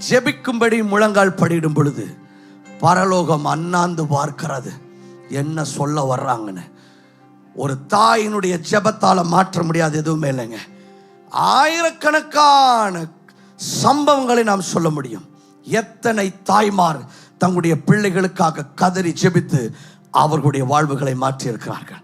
ஜெபிக்கும்படி முழங்கால் படிடும் பொழுது பரலோகம் அண்ணாந்து பார்க்கிறது, என்ன சொல்ல வர்றாங்கன்னு. ஒரு தாயினுடைய ஜெபத்தால மாற்ற முடியாது எதுவுமே இல்லைங்க. ஆயிரக்கணக்கான சம்பவங்களை நாம் சொல்ல முடியும். எத்தனை தாய்மார் தங்களுடைய பிள்ளைகளுக்காக கதறி ஜெபித்து அவர்களுடைய வாழ்வுகளை மாற்றி இருக்கிறார்கள்.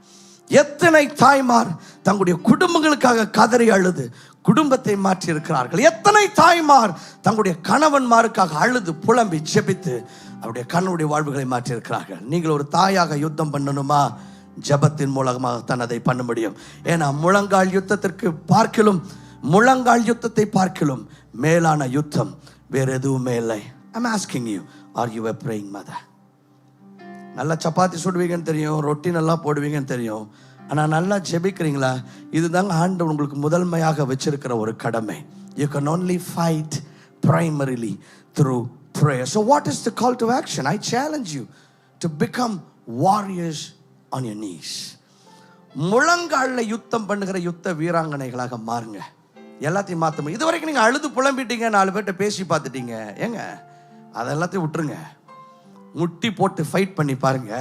எத்தனை தாய்மார் தங்களுடைய குடும்பங்களுக்காக கதறி அழுது குடும்பத்தை மாற்றி இருக்கிறார்கள். எத்தனை தாய்மார் தங்களுடைய கணவன்மாருக்காக அழுது புலம்பி ஜெபித்து அவருடைய கணவனுடைய வாழ்வுகளை மாற்றி இருக்கிறார்கள். நீங்கள் ஒரு தாயாக யுத்தம் பண்ணணுமா? ஜெபத்தின் மூலமாகத்தான் அதை பண்ண முடியும். ஏன்னா முழங்கால் யுத்தத்திற்கு பார்க்கிலும், முழங்கால் யுத்தத்தை பார்க்கிலும் மேலான யுத்தம் வேற எதுவுமே இல்லை. I'm asking you, are you a praying mother? நல்லா சப்பாத்தி சுடுவீங்கன்னு தெரியும், ரொட்டி நல்லா போடுவீங்கன்னு தெரியும், ஆனால் நல்லா ஜெபிக்கிறீங்களா? இதுதாங்க ஆண்டவர் உங்களுக்கு முதன்மையாக வச்சிருக்கிற ஒரு கடமை. You can only fight primarily through prayer. So what is the call to action? I challenge you to become warriors on your knees. முழங்கால்ல யுத்தம் பண்ணுகிற யுத்த வீராங்கனைகளாக மாறுங்க. எல்லாத்தையும் மாற்ற முடியும். இது வரைக்கும் நீங்கள் அழுது புலம்பிட்டீங்க, 4 பேர்கிட்ட பேசி பார்த்துட்டீங்க, ஏங்க அதெல்லாத்தையும் விட்டுருங்க. முட்டி போட்டு ஃபைட் பண்ணி பாருங்க,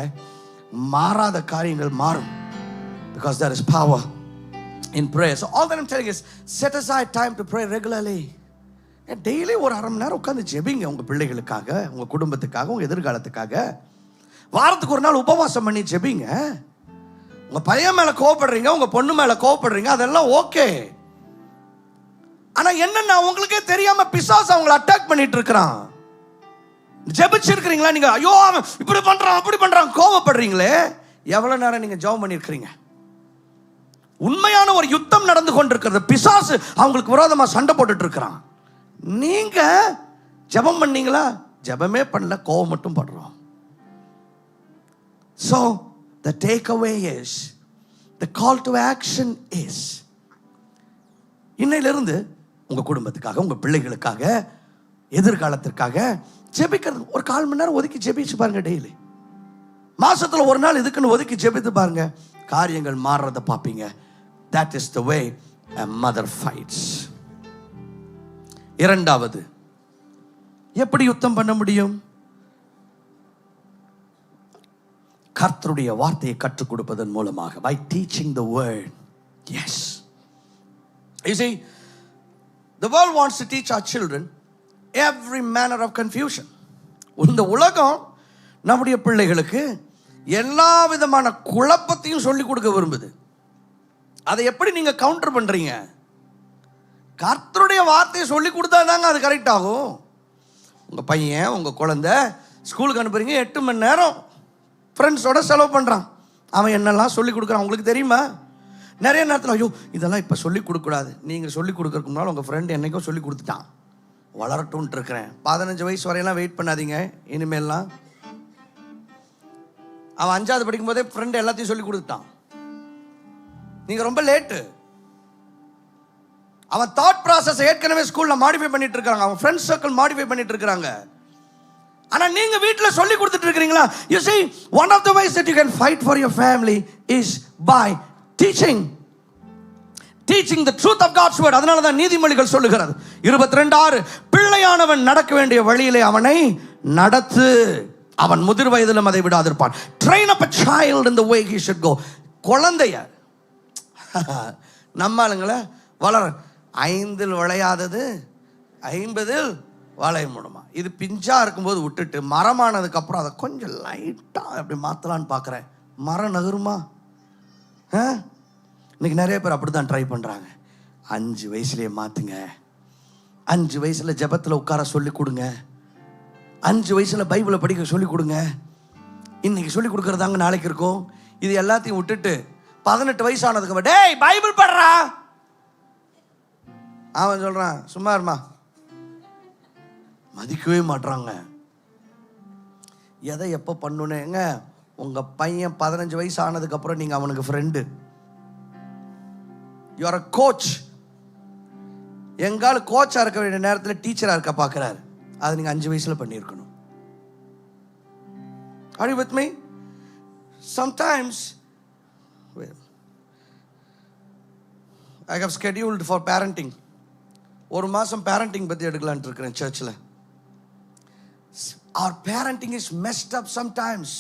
மாறாத காரியங்கள் மாறும். Because there is power in prayer. So all that I'm telling is, set aside time to pray regularly. Daily ஒரு 1/2 மணி நேரம் உட்காந்து ஜெபிங்க. உங்க பிள்ளைகளுக்காக, உங்க குடும்பத்துக்காக, உங்க எதிர்காலத்துக்காக. வாரத்துக்கு ஒரு நாள் உபவாசம் பண்ணி ஜெபிங்க. உங்க பையன் மேல கோவப்படுறீங்க, உங்க பொண்ணு மேல கோவப்படுறீங்க, அதெல்லாம் ஓகே. ஆனா என்னன்னா, உங்களுக்கே தெரியாம பிசாசு அவங்களை அட்டாக் பண்ணிட்டு இருக்கிறான். ஜெபிச்சிருக்கிறீங்களா? நீங்க ஐயோ இப்படி பண்றான் அப்படி பண்றான் கோவப்படுறீங்களே, எவ்வளவு நேரம் நீங்க ஜெபம் பண்ணிருக்கிறீங்க? உண்மையான ஒரு யுத்தம் நடந்து கொண்டிருக்கிறது. பிசாசு அவங்களுக்கு விரோதமா சண்டை போட்டுட்டு இருக்கிறான். நீங்க ஜெபம் பண்ணீங்களா? ஜெபமே பண்ணல, கோவம் மட்டும் படுறோம். So the takeaway is, the call to action is, இன்னையிலிருந்து உங்க குடும்பத்துக்காக, உங்க பிள்ளைகளுக்காக, எதிர்காலத்திற்காக ஜெபிக்கிறது ஒரு 1/4 மணி நேரம் ஒதுக்கி ஜெபிச்சு பாருங்க. டெய்லி மாசத்துல ஒரு நாள் இதுக்குன்னு ஒதுக்கி ஜெபித்து பாருங்க, காரியங்கள் மாறுறத பார்ப்பீங்க. That is the way a mother fights. இரண்டாவது, எப்படி யுத்தம் பண்ண முடியும்? கர்த்தருடைய வார்த்தையை கற்றுக் கொடுப்பதன் மூலமாக, by teaching the word. Yes, you see, the world wants to teach our children every manner of confusion. இந்த உலகம் நம்முடைய பிள்ளைகளுக்கு எல்லா விதமான குழப்பத்தையும் சொல்லிக் கொடுக்க விரும்புது. அதை எப்படி நீங்க கவுண்டர் பண்றீங்க? கர்த்தருடைய வார்த்தையை சொல்லிக் கொடுத்தா தாங்க அது கரெக்ட் ஆகும். உங்க பையன், உங்க குழந்தை ஸ்கூலுக்கு அனுப்புறீங்க, 8 மணி நேரம் ஃப்ரெண்ட்ஸோட செலவு பண்ணுறான். அவன் என்னெல்லாம் சொல்லிக் கொடுக்குறான் உங்களுக்கு தெரியுமா? நிறைய நேரத்தில் ஐயோ இதெல்லாம் இப்போ சொல்லிக் கொடுக்கக்கூடாது. நீங்கள் சொல்லிக் கொடுக்கறதுக்கு முன்னால் உங்கள் ஃப்ரெண்டு என்னைக்கோ சொல்லிக் கொடுத்துட்டான், வளரட்டும்ன்ட்டு இருக்கிறேன். 15 வயசு வரையெல்லாம் வெயிட் பண்ணாதீங்க. இனிமேல்லாம் அவன் 5வது படிக்கும் போதே ஃப்ரெண்டு எல்லாத்தையும் சொல்லிக் கொடுத்துட்டான். நீங்கள் ரொம்ப லேட்டு. அவன் தாட் ப்ராசஸ் ஏற்கனவே ஸ்கூலில் மாடிஃபை பண்ணிட்டு இருக்காங்க, அவன் ஃப்ரெண்ட்ஸ் சர்க்கிள் மாடிஃபை பண்ணிட்டு இருக்கிறாங்க. ஆனா நீங்க வீட்ல சொல்லி கொடுத்துட்டு இருக்கீங்களா? You see, one of the ways that you can fight for your family is by teaching the truth of God's word. அதனால தான் நீதிமொழிகள் சொல்லுகிறது 22:6, பிள்ளையானவன் நடக்க வேண்டிய வழியிலே அவனை நடத்து, அவன் முதிர் வயதிலும் அதை விடாதிருப்பான். Train up a child in the way he should go. குழந்தைய நம்ம ஆளுங்களை வளர 5 விளையாதது 50 வளைய முடியுமா? இது பிஞ்சா இருக்கும்போது விட்டுட்டு மரமானதுக்கு அப்புறம் அதை கொஞ்சம் லைட்டா அப்படி மாத்தலான்னு பார்க்குறேன். மரம் நகருமா? இன்னைக்கு நிறைய பேர் அப்படிதான் ட்ரை பண்றாங்க. 5 வயசுலயே மாத்துங்க. 5 வயசுல ஜெபத்தில் உட்கார சொல்லி கொடுங்க. 5 வயசுல பைபிளை படிக்க சொல்லி கொடுங்க. இன்னைக்கு சொல்லி கொடுக்கறதாங்க நாளைக்கு இருக்கும். இது எல்லாத்தையும் விட்டுட்டு 18 வயசு ஆனதுக்கு டேய் பைபிள் படுறா, அவன் சொல்றான் சும்மா இருமா, மதிக்கவே மாட்றாங்க. எதை எப்போ பண்ணுனேங்க? உங்க பையன் 15 வயசு ஆனதுக்கு அப்புறம் நீங்க அவனுக்கு friend, you are a coach. எங்கால கோச்சா இருக்க வேண்டிய நேரத்தில் டீச்சரா இருக்க பார்க்கிறாரு. அது நீங்க 5 வயசுல பண்ணியிருக்கணும். Are you with me? Sometimes I have scheduled for parenting. ஒரு மாசம் பேரண்டிங் பத்தி எடுக்கலான்ட்டு இருக்கிறேன் சர்ச்சில். Our parenting is messed up sometimes.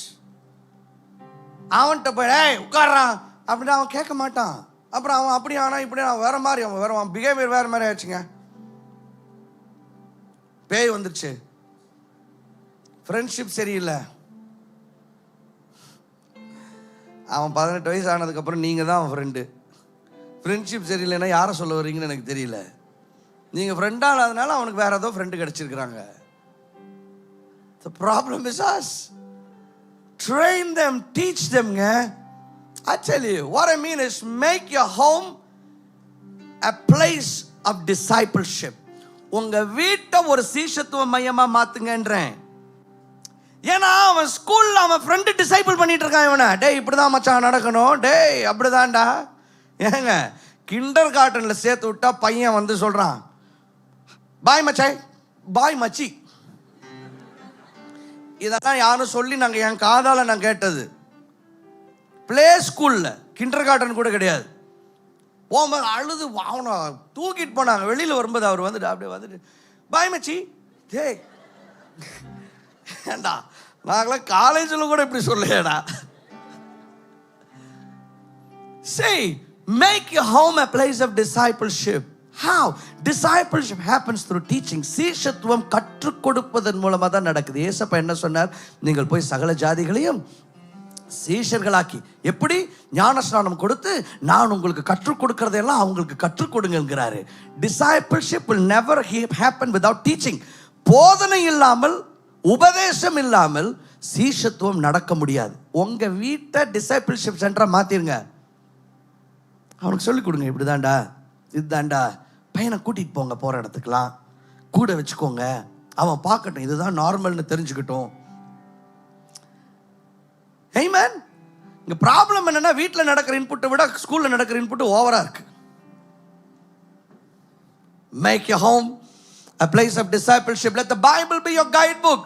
அவன்கிட்ட போய் ஏய் உட்கார்றான் அப்படின்னு அவன் கேட்க மாட்டான். அப்புறம் அவன் அப்படி ஆனா இப்படி வேற மாதிரி அவன் பிஹேவியர் வேற மாதிரி ஆயிடுச்சுங்க. பேய் வந்துருச்சு, ஃப்ரெண்ட்ஷிப் சரியில்லை. அவன் 18 வயசு ஆனதுக்கு அப்புறம் நீங்க தான் அவன் ஃப்ரெண்டு. ஃப்ரெண்ட்ஷிப் சரியில்லைன்னா யாரை சொல்ல வரீங்கன்னு எனக்கு தெரியல. நீங்க ஃப்ரெண்டானதுனால அவனுக்கு வேற ஏதோ friend கிடைச்சிருக்கிறாங்க. The problem is us. Train them, teach them. I tell you, what I mean is make your home a place of discipleship. உங்க வீட்டை ஒரு சீஷத்துவ மையமா மாத்துங்கன்றேன். ஏன்னா அவன் ஸ்கூல்ல அவன் ஃப்ரெண்டு டிசைபிள் பண்ணிட்டு இருக்கான். இவனை டேய் இப்படிதான் மச்சான் நடக்கணும், டேய் அப்படிதான்டா. ஏங்க கிண்டர் கார்டன்ல சேர்த்து விட்டா பையன் வந்து சொல்றான் பாய் மச்சாய், பாய் மச்சி. இதெல்லாம் யாரும் சொல்லி நாங்கள் என் காதால நான் கேட்டது. பிளே ஸ்கூல்ல, கிண்டர் கார்டன் கூட கிடையாது. போகும்போது அழுது அவனை தூக்கிட்டு போனாங்க. வெளியில் வரும்போது அவர் வந்துட்டு அப்படியே வந்துட்டு பாய் மச்சி. டேய் ஏண்டா நாங்களாம் காலேஜில் கூட இப்படி சொல்லேடா. Say, make your home a place of discipleship. How? Discipleship happens through teaching. சீஷத்துவம் கற்றுக் கொடுப்பதன் மூலமா தான் நடக்குது. ஏசப்பா என்ன சொன்னார்? நீங்கள் போய் சகல ஜாதிகளையும் சீஷர்களாக்கி, எப்படி? ஞானஸ்நானம் கொடுத்து நான் உங்களுக்கு கற்றுக் கொடுக்கறதெல்லாம் அவங்களுக்கு கற்றுக் கொடுங்கிறாரு. Discipleship will never happen without teaching. போதனை இல்லாமல், உபதேசம் இல்லாமல் சீஷத்துவம் நடக்க முடியாது. உங்க வீட்டை டிசைபிள்ஷிப் சென்டரா மாத்திருங்க. அவனுக்கு சொல்லிக் கொடுங்க, இப்படிதான்டா இதுதான்டா. பையனை கூட்டிட்டு போங்க, போற இடத்துக்குலாம் கூட வச்சுக்கோங்க. அவன் பார்க்கட்டும், இதுதான் நார்மல்னு தெரிஞ்சுக்கிட்டோம். ஆமென். இங்க ப்ராப்ளம் என்னன்னா, வீட்டில் நடக்கிற இன்புட்டை விட ஸ்கூல்ல நடக்கிற இன்புட் ஓவரா இருக்கு. Make your home a place of discipleship. Let the Bible be your guidebook.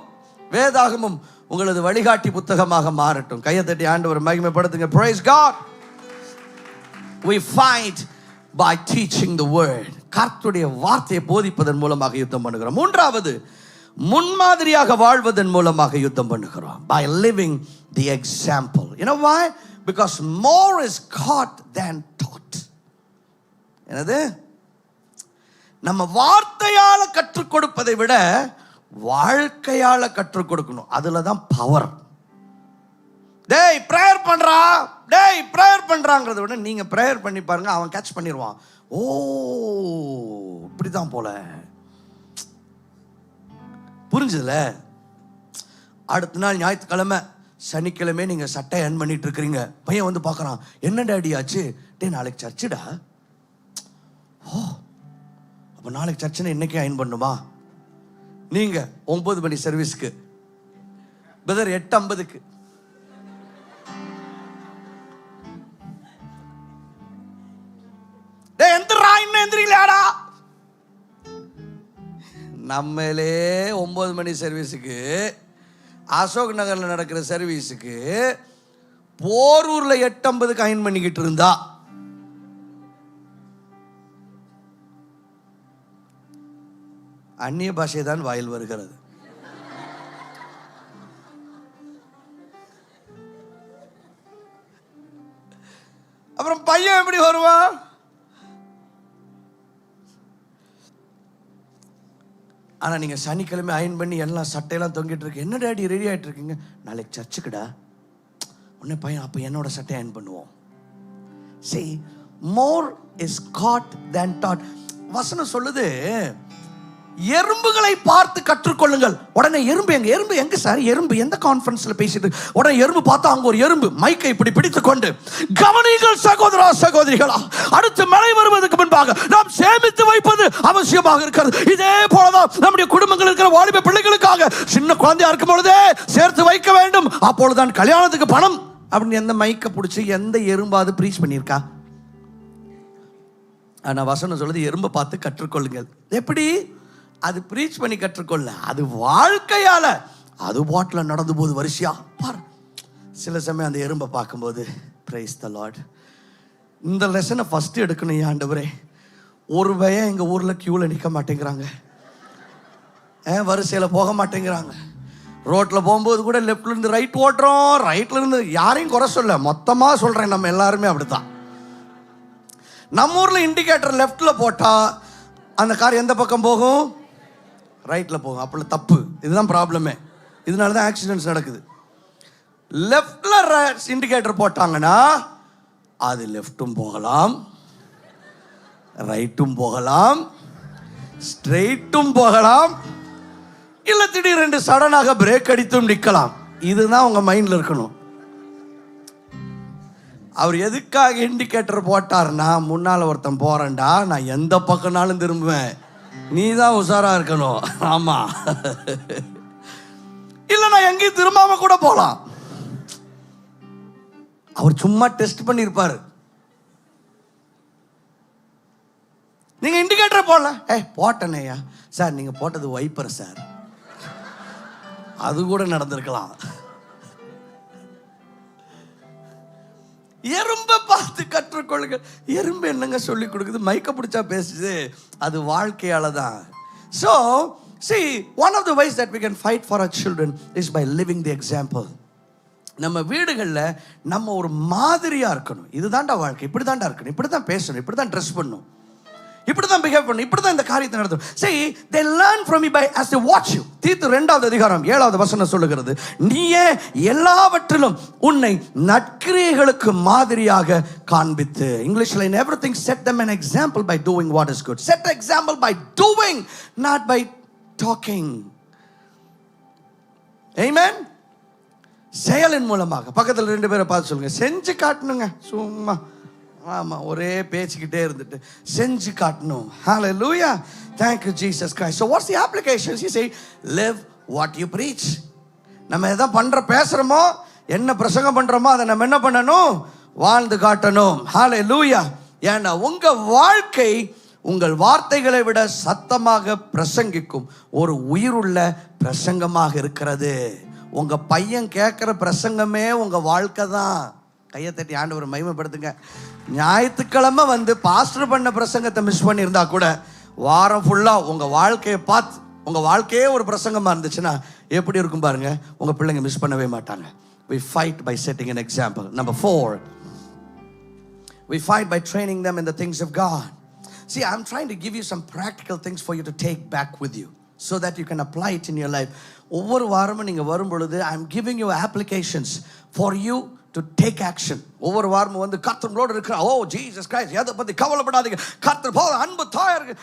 வேதாகமம் உங்களது வழிகாட்டி புத்தகமாக மாறட்டும். கையை தட்டி ஆண்டவரை மகிமைப்படுத்துங்க. Praise God. We fight by teaching the word. கர்த்தருடைய வார்த்தையை போதிப்பதன் மூலமாக யுத்தம் பண்ணுகிறோம். மூன்றாவது, முன்மாதிரியாக வாழ்வதன் மூலமாக யுத்தம் பண்ணுகிறோம். By living the example. You know why? Because more is caught than taught. என்னது? நம்ம வார்த்தையால கற்றுக் கொடுப்பதை விட வாழ்க்கையால கற்றுக் கொடுக்கணும். அதுல தான் பவர். டேய் பிரேயர் பண்றா, டேய் பிரேயர் பண்றாங்கிறத விட நீங்க பிரேயர் பண்ணி பாருங்க, அவன் கேட்ச் பண்ணிடுவான். ஓ இப்படிதான் போல, புரிஞ்சதுல? அடுத்த நாள் ஞாயிற்றுக்கிழமை, சனிக்கிழமை நீங்க சட்டை அயன் பண்ணிட்டு இருக்கிறீங்க. பையன் வந்து பார்க்கறான், என்ன டேடி ஆச்சு? டே நாளைக்கு சர்ச்சுடா. ஓ அப்போ நாளைக்கு சர்ச்சுன்னு இன்னைக்கு அயன் பண்ணுமா? நீங்க 9 மணி சர்வீஸ்க்கு பிரதர் 8:50க்கு எந்திரிக்கலாடா. நம்மளே 9 மணி சர்வீஸுக்கு, அசோக் நகர்ல நடக்கிற சர்வீஸுக்கு போரூர்ல 8:50க்கு அயன் பண்ணிக்கிட்டு இருந்தா அந்நிய பாஷை தான் வாயில் வருகிறது. அப்புறம் பையன் எப்படி வருவான்? ஆனா நீங்க சனிக்கிழமை அயன் பண்ணி எல்லாம் சட்டையெல்லாம் தொங்கிட்டு இருக்கு. என்ன டேடி ரெடி ஆயிட்டு இருக்கீங்க? நாளைக்கு சர்ச்சுக்குடா. உடனே பையன், அப்ப என்னோட சட்டை அயன் பண்ணுவோம். See, more is caught than taught. வசனம் சொல்லுது, எறும்புகளை பார்த்து கற்றுக்கொள்ளுங்கள். உடனே எறும்பு எங்க? எறும்பு எங்க சார்? எறும்பு எந்த கான்ஃபரன்ஸ்ல பேசிட்டு? உடனே எறும்பு பார்த்தா அங்க ஒரு எறும்பு மைக்கை இப்படி பிடித்துக் கொண்டு, கவனிகள் சகோதரா சகோதரிகளா, அடுத்து மழை வருவதற்கு முன்பாக நாம் சேமித்து வைப்பது அவசியமாக இருக்கிறது. இதே போலதான் நம்முடைய குடும்பங்கள் இருக்கிற வாலிப பிள்ளைகளுக்காக சின்ன குழந்தையா இருக்கும் பொழுதே சேர்த்து வைக்க வேண்டும். அப்பொழுதுதான் கல்யாணத்துக்கு பணம் அப்படின்னு எந்த மைக்கை பிடிச்சி எந்த எறும்பாவது ப்ரீச் பண்ணியிருக்கா? ஆனா வசனம் சொல்லுது, எறும்பை பார்த்து கற்றுக்கொள்ளுங்கள். எப்படி? அது ப்ரீச் பண்ணி கற்றுக்கொள்ள, அது வாழ்க்கையால, அது பாட்டில் நடந்து போது வரிசையா பாரு. சில சமயம் அந்த எறும்பை பார்க்கும்போது, பிரைஸ் தி லார்ட், இந்த லெசனை ஃபர்ஸ்ட் எடுக்கணும் ஆண்டவரே. ஒரு பையன் எங்க ஊர்ல கியூல நிக்க மாட்டேங்கிறாங்க, வரிசையில போக மாட்டேங்கிறாங்க. ரோட்ல போகும்போது கூட லெஃப்ட்ல இருந்து ரைட் ஓட்டுறோம், ரைட்ல இருந்து, யாரையும் குறை சொல்ல, மொத்தமா சொல்றேன், நம்ம எல்லாருமே அப்படித்தான். நம்ம ஊர்ல இண்டிகேட்டர் லெஃப்ட்ல போட்டா அந்த கார் எந்த பக்கம் போகும்? ரைட்ல போகும். அப்படி தப்பு. இதுதான் ப்ராப்ளமே. இதனால தான் ஆக்சிடென்ட்ஸ் நடக்குது. லெஃப்ட்ல இண்டிகேட்டர் போட்டாங்கன்னா அது லெஃப்ட்டும் போகலாம், ரைட்டும் போகலாம், ஸ்ட்ரெயிட்டும் போகலாம், இல்ல திடீரென்று சடனாக பிரேக் அடித்தும் நிக்கலாம். இதுதான் உங்க மைண்ட்ல இருக்கணும். அவர் எதுக்காக இண்டிகேட்டர் போட்டார்னா, முன்னால ஒருத்தன் போறேன்டா, நான் எந்த பக்கம்னாலும் திரும்புவேன், நீ தான் உஷாரா இருக்கணும். ஆமா, இல்ல நான் எங்கேயும் திரும்பாம கூட போலாம். அவர் சும்மா டெஸ்ட் பண்ணிருப்பாரு. நீங்க இண்டிகேட்டர் போடல, போட்டனையா சார், நீங்க போட்டது வைப்பர் சார், அது கூட நடந்திருக்கலாம். எறும்பை பார்த்து கற்றுக்கொள்ளுங்க. எறும்பு என்னங்க சொல்லி கொடுக்குது? மைக்க பிடிச்சா பேசுது. அது வாழ்க்கையால தான். So, see, one of the ways that we can fight for our children is by living the example. நம்ம வீடுகளில் நம்ம ஒரு மாதிரியா இருக்கணும். இதுதான்டா வாழ்க்கை, இப்படி தான்டா இருக்கணும், இப்படி தான் பேசணும், இப்படி தான் ட்ரெஸ் பண்ணணும், இப்படி தான் பிஹேவ் பண்ணணும், இப்படி தான் இந்த காரியத்தை நடத்தணும். See, they learn from me by as they watch you. தீத்து 2வது அதிகாரம் 7வது வசனம் சொல்லுகிறது, நீயே எல்லாவற்றிலும் உன்னை நற்கிரியைகளுக்கு மாதிரியாக காண்பித்து. இங்கிலீஷ்ல in everything set them an example by doing what is good. Set the example by doing, not by talking. Amen. செயலின் மூலமாக. பக்கத்தில் 2 பேரை பார்த்து சொல்லுங்க, செஞ்சு காட்டணுங்க. சும்மா ஆமா ஒரே பேசிக்கிட்டே இருந்துட்டு செஞ்சு காட்டணும். Hallelujah. Thank you Jesus Christ. So what's the applications? You say live what you preach. நம்ம எதை பேசுறோமோ, என்ன பிரசங்கம் பண்றோமோ, அதை நம்ம என்ன பண்ணணும்? வாழ்ந்து காட்டணும். Hallelujah. ஏன்னா உங்க வாழ்க்கை உங்கள் வார்த்தைகளை விட சத்தமாக பிரசங்கிக்கும் ஒரு உயிருள்ள பிரசங்கமாக இருக்கிறது. உங்க பையன் கேட்கிற பிரசங்கமே உங்க வாழ்க்கை தான். கையை தட்டி ஆண்டவரை மகிமைப்படுத்துங்க. ஞாயிற்றுக்கிழமை வந்து பாஸ்டர் பண்ண பிரசங்கத்தை மிஸ் பண்ணியிருந்தா கூட வாரம் ஃபுல்லா உங்க வாழ்க்கையை பார்த்து உங்க வாழ்க்கையே ஒரு பிரசங்கமா இருந்துச்சுன்னா எப்படி இருக்கும் பாருங்க. உங்க பிள்ளைங்க மிஸ் பண்ணவே மாட்டாங்க. We fight by setting an example. Number 4, we fight by training them in the things of God. See, I'm trying to give you some practical things for you to take back with you so that you can apply it in your life. ஒவ்வொரு வாரமும் நீங்க வரும் பொழுது I'm giving you applications for you to take action. ஒவ்வொரு வாரமும் வந்து கர்த்தரோடு இருக்கிற ஜீசஸ் கிரைஸ்ட் எதை பத்தி கவலைப்படாதீங்க, கர்த்தர் போல அன்பு தாயருக்கு.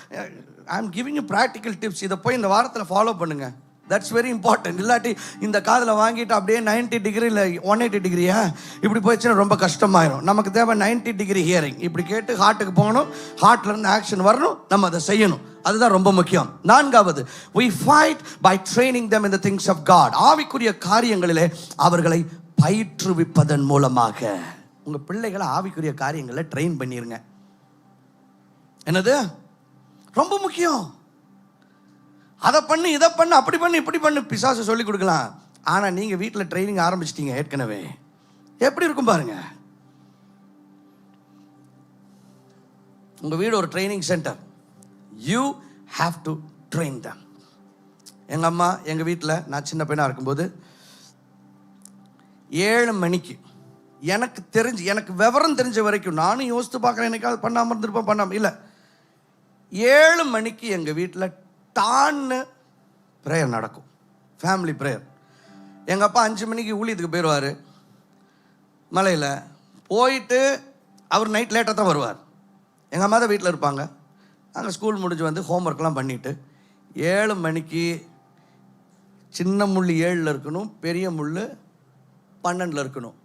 I'm giving you practical tips. இதை போய் இந்த வாரத்தில் ஃபாலோ பண்ணுங்க. That's very important. இல்லாட்டி இந்த காதில் வாங்கிட்டு அப்படியே 90 டிகிரி இல்லை 180 டிகிரியா இப்படி போயிடுச்சுன்னா ரொம்ப கஷ்டமாயிரும். நமக்கு தேவை 90 டிகிரி ஹியரிங். இப்படி கேட்டு ஹார்ட்டுக்கு போகணும், ஹார்ட்ல இருந்து ஆக்ஷன் வரணும், நம்ம அதை செய்யணும். அதுதான் ரொம்ப முக்கியம். 4வது, we fight by training them in the things of God. ஆவிக்குரிய காரியங்களிலே அவர்களை பயிற்றுவிப்பதன் மூலமாக. உங்க பிள்ளைகளை ஆவிக்குரிய காரியங்களை ட்ரெயின் பண்ணிருங்க. என்னது ரொம்ப முக்கியம். அதை பண்ணு, இதை பண்ணு, அப்படி பண்ணு, இப்படி பண்ணு பிசாசு சொல்லி கொடுக்கலாம். ஆனா நீங்க வீட்டில் ட்ரைனிங் ஆரம்பிச்சிட்டீங்க ஏற்கனவே, எப்படி இருக்கும் பாருங்க. உங்க வீடு ஒரு training centre. You have to train them. எங்க அம்மா எங்க வீட்டில் நான் சின்ன பையனா இருக்கும்போது 7 மணிக்கு எனக்கு விவரம் தெரிஞ்ச வரைக்கும், நானும் யோசித்து பார்க்குறேன், என்னைக்காவது பண்ணாமல் இருந்திருப்பேன், பண்ணாமல் இல்லை, 7 மணிக்கு எங்கள் வீட்டில் டான்னு ப்ரேயர் நடக்கும். Family prayer. எங்கள் அப்பா 5 மணிக்கு ஊழியத்துக்கு போயிடுவார். மலையில் போயிட்டு அவர் நைட் லேட்டாக தான் வருவார். எங்கள் அம்மா தான் வீட்டில் இருப்பாங்க. நாங்கள் ஸ்கூல் முடிஞ்சு வந்து ஹோம்ஒர்க்லாம் பண்ணிவிட்டு 7 மணிக்கு சின்ன முள் 7ல் இருக்கணும், பெரிய முள் 12ல் இருக்கணும்.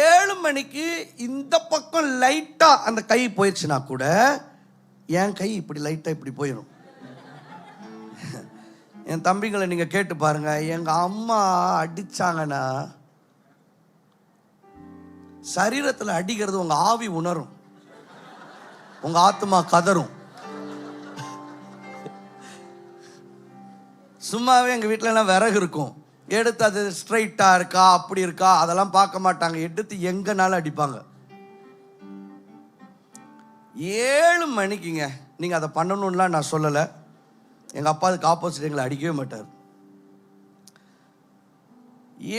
7 மணிக்கு இந்த பக்கம் லைட்டாக அந்த கை போயிடுச்சுன்னா கூட என் கை இப்படி லைட்டாக இப்படி போயிடும். என் தம்பிங்களை நீங்கள் கேட்டு பாருங்க, எங்கள் அம்மா அடித்தாங்கன்னா சரீரத்தில் அடிக்கிறது உங்கள் ஆவி உணரும், உங்கள் ஆத்மா கதரும். சும்மாவே எங்கள் வீட்டிலலாம் விறகு இருக்கும், எடுத்து அது ஸ்ட்ரைட்டாக இருக்கா அப்படி இருக்கா அதெல்லாம் பார்க்க மாட்டாங்க, எடுத்து எங்கனாலும் அடிப்பாங்க. 7 மணிக்குங்க நீங்கள் அதை பண்ணணும்லாம் நான் சொல்லலை. எங்கள் அப்பா அதுக்கு ஆப்போசிட் எங்களை அடிக்கவே மாட்டார்.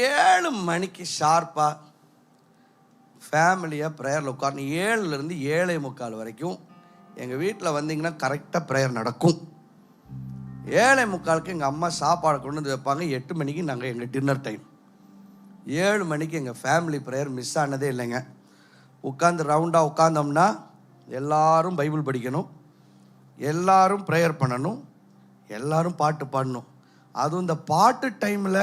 7 மணிக்கு ஷார்ப்பாக ஃபேமிலியாக ப்ரேயரில் உட்காரணும். 7லேருந்து 7:45 வரைக்கும் எங்கள் வீட்டில் வந்தீங்கன்னா கரெக்டாக ப்ரேயர் நடக்கும். 7:45 எங்கள் அம்மா சாப்பாடை கொண்டு வந்து வைப்பாங்க. 8 மணிக்கு நாங்கள் எங்கள் டின்னர் டைம். 7 மணிக்கு எங்கள் ஃபேமிலி ப்ரேயர் மிஸ் ஆனதே இல்லைங்க. உட்காந்து ரவுண்டாக உட்காந்தோம்னா எல்லாரும் பைபிள் படிக்கணும், எல்லாரும் ப்ரேயர் பண்ணணும், எல்லாரும் பாட்டு பாடணும். அதுவும் இந்த பாட்டு டைமில்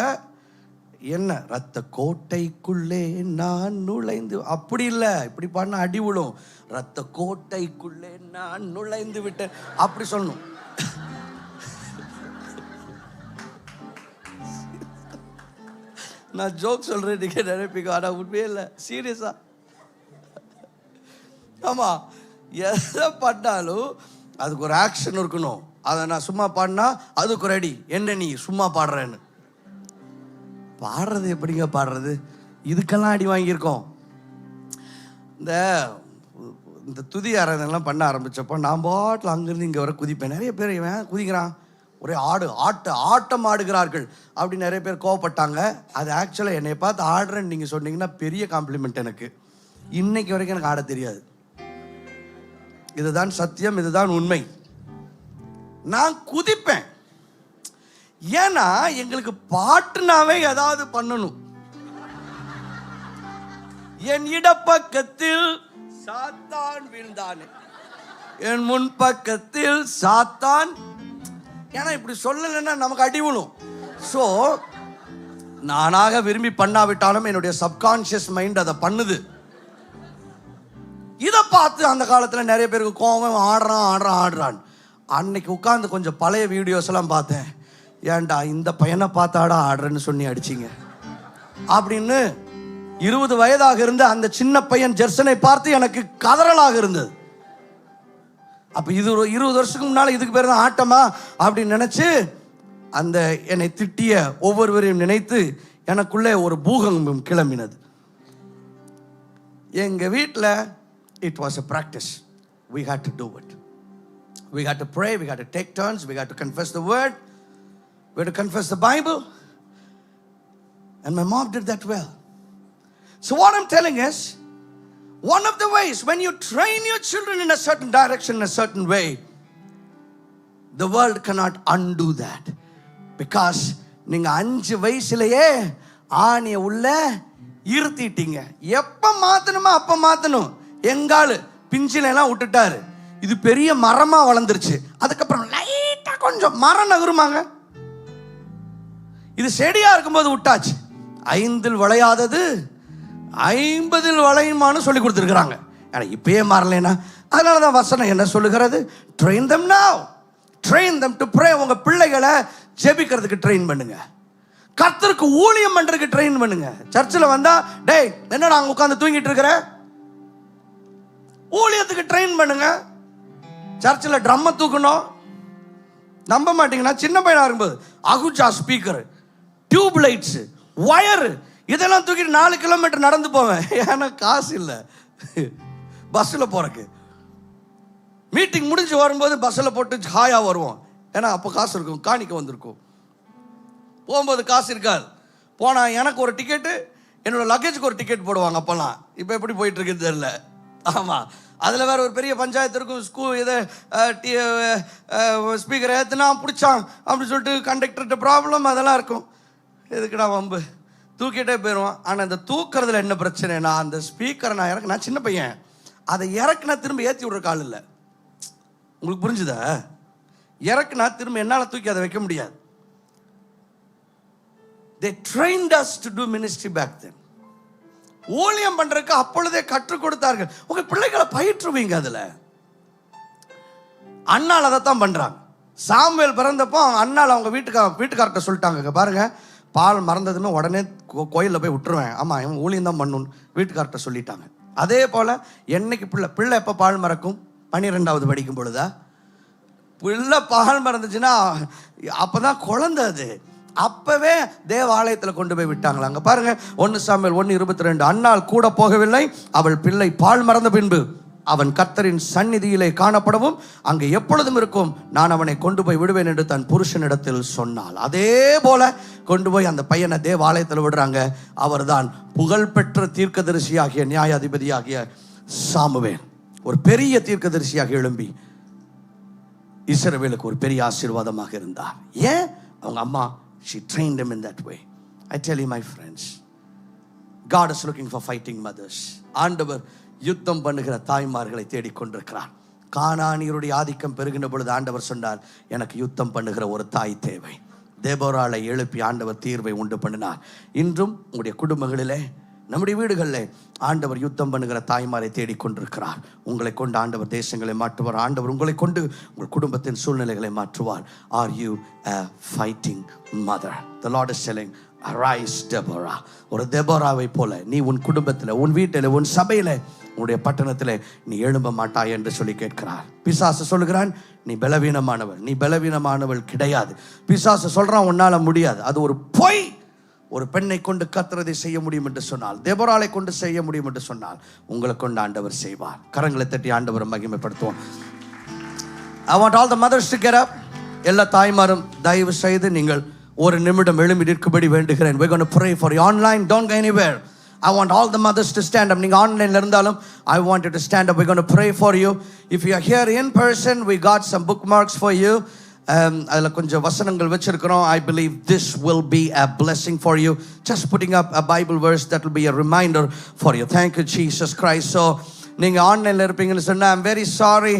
என்ன ரத்த கோட்டைக்குள்ளே நான் நுழைந்து, அப்படி இல்லை, இப்படி பாடினா அடி விழும். ரத்த கோட்டைக்குள்ளே நான் நுழைந்து விட்டேன் அப்படி சொல்லணும். நான் ஜோக் சொல்றேன், நீங்க நினைப்பீங்க, ஆனால் உண்மையே இல்லை, சீரியஸா. ஆமா, எதை பண்ணாலும் அதுக்கு ஒரு ஆக்ஷன் இருக்கணும். அதை நான் சும்மா பாடினா அதுக்கு ஒரு அடி, என்ன நீ சும்மா பாடுறேன்னு. பாடுறது எப்படிங்க பாடுறது, இதுக்கெல்லாம் அடி வாங்கியிருக்கோம். இந்த துதி ஆராதனைலாம் பண்ண ஆரம்பித்தப்போ நான் பாட்டில் அங்கேருந்து இங்கே வர குதிப்பேன். நிறைய பேர் இவன் குதிக்கிறான், ஒரே ஆட்டம் ஆடுகிறார்கள் அப்படி நிறைய பேர் கோவப்பட்டாங்க. அது ஆக்சுவலாக என்னை பார்த்து ஆடுறேன்னு நீங்கள் சொன்னீங்கன்னா பெரிய காம்ப்ளிமெண்ட். எனக்கு இன்னைக்கு வரைக்கும் எனக்கு ஆட தெரியாது. இதுதான் சத்தியம், இதுதான் உண்மை. நான் குதிப்பேன், ஏன்னா எங்களுக்கு பாட்டுனாவே ஏதாவது பண்ணணும். என் இடப்பக்கத்தில் சாத்தான் வீழ்ந்தான், என் முன்பக்கத்தில் சாத்தான். ஏன்னா இப்படி சொல்லலைன்னா நமக்கு அடி விழும். ஸோ நானாக விரும்பி பண்ணாவிட்டாலும் என்னுடைய சப்கான்ஷியஸ் மைண்ட் அதை பண்ணுது. இதை பார்த்து அந்த காலத்தில் நிறைய பேருக்கு கோவம், ஆடுறான். அன்னைக்கு உட்காந்து கொஞ்சம் பழைய வீடியோஸ் எல்லாம் பார்த்தேன். ஏன்டா இந்த பையனை பார்த்தாடா ஆடுறேன்னு சொல்லி அடிச்சிங்க அப்படின்னு 20 வயதாக இருந்த அந்த சின்ன பையன் ஜெர்சனை பார்த்து எனக்கு கதறலாக இருந்தது. அப்போ இது ஒரு 20 வருஷத்துக்கு முன்னால் இதுக்கு பேர் தான் ஆட்டமா அப்படின்னு நினச்சி அந்த என்னை திட்டிய ஒவ்வொருவரையும் நினைத்து எனக்குள்ளே ஒரு பூகம்பம் கிளம்பினது. எங்கள் வீட்டில் it was a practice. We had to do it. We had to pray, we had to take turns, we had to confess the word, we had to confess the Bible. And my mom did that well. So what I'm telling is, one of the ways when you train your children in a certain direction, in a certain way, the world cannot undo that. Because நீங்க 5 வயசுலயே ஆணிய உள்ள இருத்திட்டீங்க. எப்ப மாத்தணுமா அப்ப மாத்தணும். எங்காலு பிஞ்சில எல்லாம் விட்டுட்டாரு. இது பெரிய மரமா வளர்ந்துருச்சு. அதுக்கப்புறம் லைட்டா கொஞ்சம் மரம் நகருமாங்க. இது செடியா இருக்கும்போது விட்டாச்சு. 5 விளையாதது 50 விளையுமான்னு சொல்லி கொடுத்துருக்குறாங்க. இப்பயே மாறலைன்னா அதனாலதான் வசனம் என்ன சொல்லுகிறது? Train them now. Train them to pray. உங்க பிள்ளைகளை ஜெபிக்கிறதுக்கு ட்ரெயின் பண்ணுங்க. கர்த்தருக்கு ஊழியம் பண்றதுக்கு ட்ரெயின் பண்ணுங்க. சர்ச்சில் வந்தா டேய் என்னடா அங்க உட்கார்ந்து தூங்கிட்டு இருக்கிற, ஊழியத்துக்கு ட்ரெயின் பண்ணுங்க. சர்ச்சில் ட்ரம்மை தூக்கணும். நம்ப மாட்டீங்கன்னா சின்ன பையனா இருக்கும்போது அகுச்சா ஸ்பீக்கர், டியூப் லைட்ஸ், ஒயரு இதெல்லாம் தூக்கிட்டு 4 கிலோமீட்டர் நடந்து போவேன். ஏன்னா காசு இல்லை பஸ்ஸில் போறக்கு. மீட்டிங் முடிஞ்சு வரும்போது பஸ்ஸில் போட்டு ஹாயா வருவோம். ஏன்னா அப்போ காசு இருக்கும், காணிக்க வந்திருக்கும். போகும்போது காசு இருக்காது. போனால் எனக்கு ஒரு டிக்கெட்டு, என்னோட லக்கேஜுக்கு ஒரு டிக்கெட் போடுவாங்க அப்போல்லாம். இப்போ எப்படி போயிட்டு இருக்குது தெரியல. ஆமாம், அதில் வேற ஒரு பெரிய பஞ்சாயத்து இருக்கும். ஸ்கூல் இதை ஸ்பீக்கரை ஏற்றுனா பிடிச்சான் அப்படின்னு சொல்லிட்டு கண்டக்டர்கிட்ட ப்ராப்ளம் அதெல்லாம் இருக்கும். எதுக்குடா வம்பு, தூக்கிட்டே போயிடுவான். ஆனால் இந்த தூக்குறதுல என்ன பிரச்சனைனா, அந்த ஸ்பீக்கரை நான் சின்ன பையன், அதை இறக்குனா திரும்ப ஏற்றி விடுற கால் இல்லை. உங்களுக்கு புரிஞ்சுதா? இறக்குனா திரும்ப என்னால் தூக்கி அதை வைக்க முடியாது. They trained us to do ministry back then. ஊழியம் பண்றதுக்கு அப்பொழுதே கற்றுக் கொடுத்தார்கள். உங்க பிள்ளைகளை பயிற்றுவீங்க. அதுல அண்ணால் அதைத்தான் பண்றாங்க. சாமுவேல் பிறந்தப்போ அண்ணால் அவங்க வீட்டுக்கார்ட்ட சொல்லிட்டாங்க, பாருங்க பால் மறந்ததுமே உடனே கோயிலில் போய் விட்டுருவேன். ஆமா இவன் ஊழியம் தான் பண்ணணும் வீட்டுக்கார்ட்ட சொல்லிட்டாங்க. அதே போல என்னைக்கு பிள்ளை எப்போ பால் மறக்கும்? 12வது படிக்கும் பொழுதா? பிள்ளை பால் மறந்துச்சுன்னா அப்பதான் குழந்தை. அது அப்பவே தேவாலயத்தில் கொண்டு போய் விட்டாங்களா. அங்க பாருங்க 1 சாமுவேல் 1:22. அன்னாள் கூட போகவில்லை, அவள் பிள்ளை பால் மறந்த பின்பு அவன் கர்த்தரின் சந்நிதியிலே காணப்படவும் அங்கே எப்பொழுதும் இருக்கும், நான் அவனை கொண்டு போய் விடுவேன் என்று தன் புருஷனிடத்தில் சொன்னாள். அதே போல கொண்டு போய் அந்த பையனை தேவாலயத்தில் விடுறாங்க. அவர்தான் புகழ்பெற்ற தீர்க்கதரிசியாகிய நியாயாதிபதியாகிய சாமுவேல். ஒரு பெரிய தீர்க்கதரிசியாக எழும்பி இஸ்ரவேலுக்கு ஒரு பெரிய ஆசீர்வாதமாக இருந்தார். ஏன்? அவங்க அம்மா, she trained him in that way. I tell you my friends, God is looking for fighting mothers. ஆண்டவர் யுத்தம் பண்ணுகிற தாய்மார்களை தேடிக்கொண்டிருக்கிறார். கானானியருடைய ஆதிக்கம் பெருகின பொழுது ஆண்டவர் சொன்னார், எனக்கு யுத்தம் பண்ணுகிற ஒரு தாய் தேவை. தேபோராளை எழுப்பி ஆண்டவர் தீர்வை உண்டு பண்ணினார். இன்றும் உங்களுடைய குடும்பங்களிலே, நம்முடைய வீடுகளில் ஆண்டவர் யுத்தம் பண்ணுகிற தாய்மாரை தேடிக்கொண்டிருக்கிறார். உங்களை கொண்டு ஆண்டவர் தேசங்களை மாற்றுவார். ஆண்டவர் உங்களை கொண்டு உங்கள் குடும்பத்தின் சூழ்நிலைகளை மாற்றுவார். Are you a fighting mother? The Lord is telling, arise Deborah. ஒரு தெபோராவை போல நீ உன் குடும்பத்தில், உன் வீட்டில், உன் சபையில், உன்னுடைய பட்டணத்தில் நீ எழும்ப மாட்டாய் என்று சொல்லி கேட்கிறார். பிசாசு சொல்லுகிறான், நீ பலவீனமானவள், நீ பலவீனமானவள் கிடையாது. பிசாசு சொல்றான் உன்னால முடியாது. அது ஒரு பொய். ஒரு பெண்ணை கொண்டு கர்த்தரை செய்ய முடியும் என்று சொன்னால், தெபோராளை கொண்டு செய்ய முடியும் என்று சொன்னால், உங்களை கொண்டு ஆண்டவர் செய்வார். கரங்களை தட்டி ஆண்டவரை மகிமைப்படுத்துவோம். I want all the mothers to get up. எல்லா தாய்மாரும் தயவு செய்து நீங்கள் ஒரு நிமிடம் எழும்பி நிற்கும்படி வேண்டுகிறேன். We're going to pray for you online. Don't go anywhere. I want all the mothers to stand up. நீங்க ஆன்லைன்ல இருந்தாலும் I want you to stand up. We're going to pray for you. If you are here in person, we got some bookmarks for you. அதில் கொஞ்சம் வசனங்கள் வச்சிருக்கிறோம். I believe this will be a blessing for you. Just putting up a Bible verse that will be a reminder for you. Thank you Jesus Christ. So நீங்கள் ஆன்லைனில் இருப்பீங்கன்னு சொன்னால், I'm very sorry.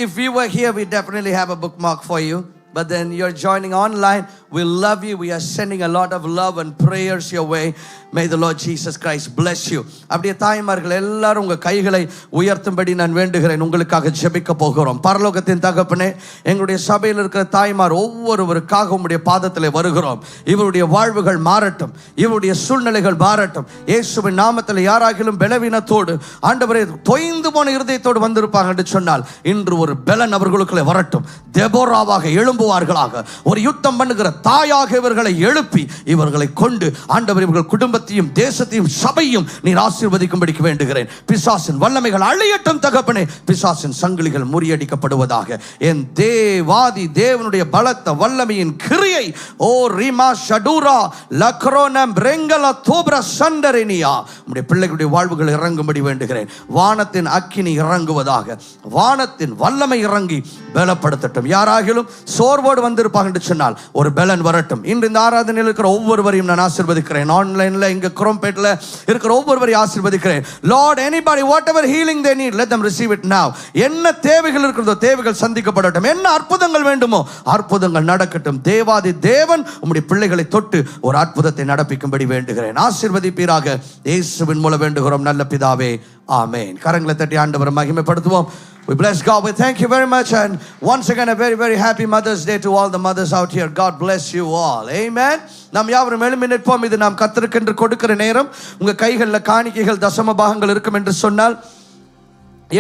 If we were here, we definitely have a bookmark for you. But then you're joining online. We love you. We are sending a lot of love and prayers your way. May the Lord Jesus Christ bless you. அப்படியே தாய்மார்கள் எல்லாரும் உங்க கைகளை உயர்த்தும்படி நான் வேண்டுகிறேன். உங்களுக்காக ஜெபிக்க போகிறோம். பரலோகத்தின் தகப்பனே, எங்களுடைய சபையில் இருக்கிற தாய்மார் ஒவ்வொருவருக்காக உம்முடைய பாதத்திலே வருகிறோம். இவருடைய வாழ்வுகள் மாறட்டும், இவருடைய சூழ்நிலைகள் மாறட்டும். இயேசுவின் நாமத்தில் யாராகிலும் பலவீனத்தோடு, ஆண்டவரே தொய்ந்து போன இருதயத்தோடு வந்திருப்பாங்க என்று சொன்னால், இன்று ஒரு பலன் அவர்களுக்குள்ளே வரட்டும். தெபோராவாக எழும்புவார்களாக. ஒரு யுத்தம் பண்ணுகிற தாயாக இவர்களை எழுப்பி இவர்களை கொண்டு ஆண்டவர் இவர்கள் குடும்பத்தையும் தேசத்தையும் சபையும் நீர் ஆசீர்வதிக்கும்படிக்கு வேண்டுகிறேன். பிசாசின் வல்லமைகள் அழியட்டும் தகப்பனே. பிசாசின் சங்கிலிகள் முறியடிக்கப்படுவதாக. என் தேவாதி தேவனுடைய பலத்த வல்லமையின் கிரியை ஓ ரிமா ஷடூரா லக்ரோனம் ரெங்கல தோப்ர சண்டரேனியா உம்முடைய பிள்ளைகளுடைய வாழ்வுகள் இறங்கும்படி வேண்டுகிறேன். வானத்தின் அக்கினி இறங்குவதாக. வானத்தின் வல்லமை இறங்கி பலப்படுத்தட்டும். யாராகிலும் சோர்வோடு வந்திருப்பாங்க என்று சொன்னால் ஒரு பலன் வரட்டும். இன்று இந்த ஆராதனையில் இருக்கிற ஒவ்வொருவரையும் நான் ஆசீர்வதிக்கிறேன். ஆன்லைன்ல இங்க குரோம்பேட்ல இருக்கிற ஒவ்வொருவரையும் ஆசீர்வதிக்கிறேன். Lord, anybody whatever healing they need, let them receive it now. என்ன தேவைகள் இருக்கிறதோ தேவைகள் சந்திக்கப்படட்டும். என்ன அற்புதங்கள் வேண்டுமோ அற்புதங்கள் நடக்கட்டும். தேவாதி தேவன் உம்முடைய பிள்ளைகளை தொட்டு ஒரு அற்புதத்தை நடப்பிக்கும்படி வேண்டுகிறேன். ஆசீர்வதிப்பீராக. இயேசுவின் மூலம் வேண்டுகிறோம் நல்ல பிதாவே, ஆமென். கரங்களை தட்டி ஆண்டவரை மகிமைப்படுத்துவோம். We bless God. We thank you very much, and once again a very very happy Mother's Day to all the mothers out here. God bless you all. Amen. நாம் யாவரும் எழும்பி நிற்போம். இது நாம் கர்த்தருக்கென்று கொடுக்கிற நேரம். உங்க கைகளில் காணிக்கைகள் தசம பாகங்கள் இருக்கும் என்று சொன்னால்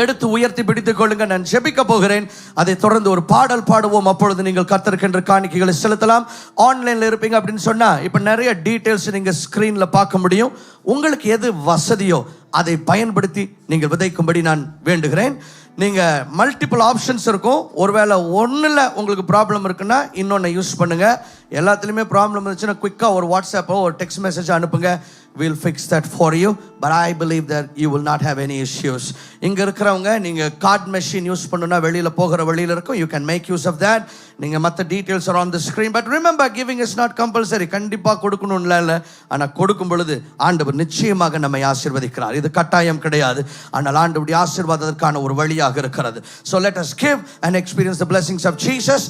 எடுத்து உயர்த்தி பிடித்துக் கொள்ளுங்க. நான் ஜெபிக்க போகிறேன். அதை தொடர்ந்து ஒரு பாடல் பாடுவோம். அப்பொழுது நீங்கள் கர்த்தருக்கென்று காணிக்கைகளை செலுத்தலாம். ஆன்லைன்ல இருப்பீங்க அப்படின்னு சொன்னா இப்ப நிறைய டீடைல்ஸ் நீங்க ஸ்கிரீன்ல பார்க்க முடியும். உங்களுக்கு எது வசதியோ அதை பயன்படுத்தி நீங்கள் விதைக்கும்படி நான் வேண்டுகிறேன். நீங்கள் மல்டிபிள் ஆப்ஷன்ஸ் இருக்கும். ஒருவேளை ஒன்றில் உங்களுக்கு ப்ராப்ளம் இருக்குன்னா இன்னொன்று யூஸ் பண்ணுங்கள். எல்லாத்துலேயுமே ப்ராப்ளம் இருந்துச்சுன்னா குயிக்காக ஒரு வாட்ஸ்அப்போ ஒரு டெக்ஸ்ட் மெசேஜ் அனுப்புங்க. We'll fix that for you, but I believe that you will not have any issues. இங்க இருக்கிறவங்க நீங்க கார்ட் மெஷின் யூஸ் பண்ணனும்னா வெளியில போகிற வழியில இருக்கும். You can make use of that. நீங்க மத்த details are on the screen, but remember giving is not compulsory. கண்டிப்பா கொடுக்கணும்ல இல்ல, ஆனா கொடுக்கும் பொழுது ஆண்டவர் நிச்சயமாக நம்மை ஆசீர்வதிக்கிறார். இது கட்டாயம் கிடையாது. ஆனால் ஆண்டவருடைய ஆசீர்வாதத்திற்கான ஒரு வழியாக இருக்கிறது. So let us give and experience the blessings of Jesus.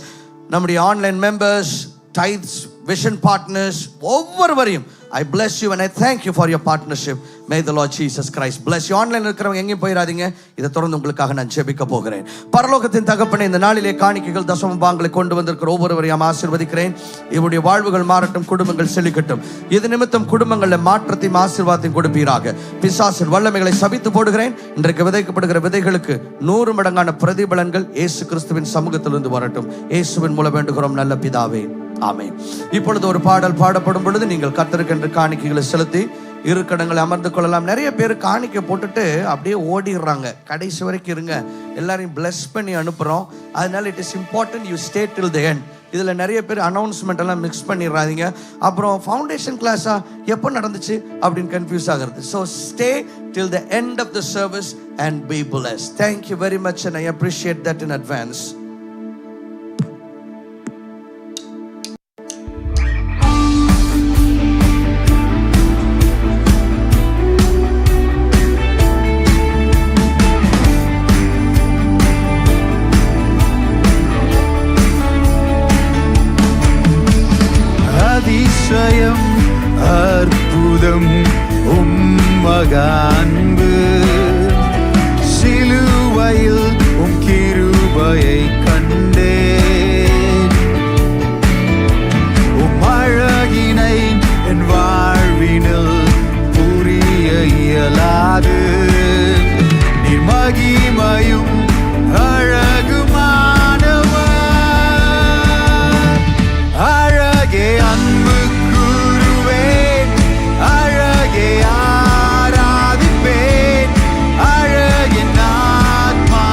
நம்முடைய online members, tithes, vision partners, ஒவ்வொருவரையும் I bless you and I thank you for your partnership. May the Lord Jesus Christ bless you. ஆன்லைன்ல இருக்கிறவங்க எங்கேயும் போயிடாதீங்க. இதை தொடர்ந்து உங்களுக்காக நான் ஜெபிக்க போகிறேன். பரலோகத்தின் தகப்பனே, இந்த நாளிலே காணிக்கைகள் தசம பாகங்களை கொண்டு வந்திருக்கிற ஒவ்வொருவரையும் ஆசீர்வதிக்கிறேன். இவருடைய வாழ்வுகள் மாறட்டும், குடும்பங்கள் செழிக்கட்டும். இது நிமித்தம் குடும்பங்களில் மாற்றத்தையும் ஆசீர்வாதத்தையும் கொடுப்பீராக. பிசாசின் வல்லமைகளை சபித்து போடுகிறேன். இன்றைக்கு விதைக்கப்படுகிற விதைகளுக்கு 100 மடங்கான பிரதிபலன்கள் இயேசு கிறிஸ்துவின் சமூகத்திலிருந்து வரட்டும். இயேசுவின் மூலம் வேண்டுகிறோம் நல்ல பிதாவே, ஆமென். இப்பொழுது ஒரு பாடல் பாடப்படும் பொழுது நீங்கள் கர்த்தருக்கென்று காணிக்கைகளை செலுத்தி இரு கடங்களை அமர்ந்து கொள்ளலாம். நிறைய பேர் காணிக்கை போட்டுட்டு அப்படியே ஓடிடுறாங்க. கடைசி வரைக்கும் இருங்க, எல்லாரையும் பிளஸ் பண்ணி அனுப்புகிறோம். அதனால it is important you stay till the end. இதில் நிறைய பேர் அனௌன்ஸ்மெண்ட் எல்லாம் மிக்ஸ் பண்ணிடுறாதீங்க. அப்புறம் ஃபவுண்டேஷன் கிளாஸா எப்போ நடந்துச்சு அப்படின்னு கன்ஃபியூஸ் ஆகிறது. So stay till the end of the service and be blessed. Thank you very much and I appreciate that in advance. அதிசயம் அற்புதம் உம்மகான்பு சிலுவையில் உம் கிருபையை கண்டேன். உம் அழகினை என் வாழ்வினில் புரிய இயலாது. நீர் மகிமையும் அழகுமானவர். அழகே அன்பு கூறுவேன், அழகே ஆராதிப்பேன், அழகின் ஆத்மா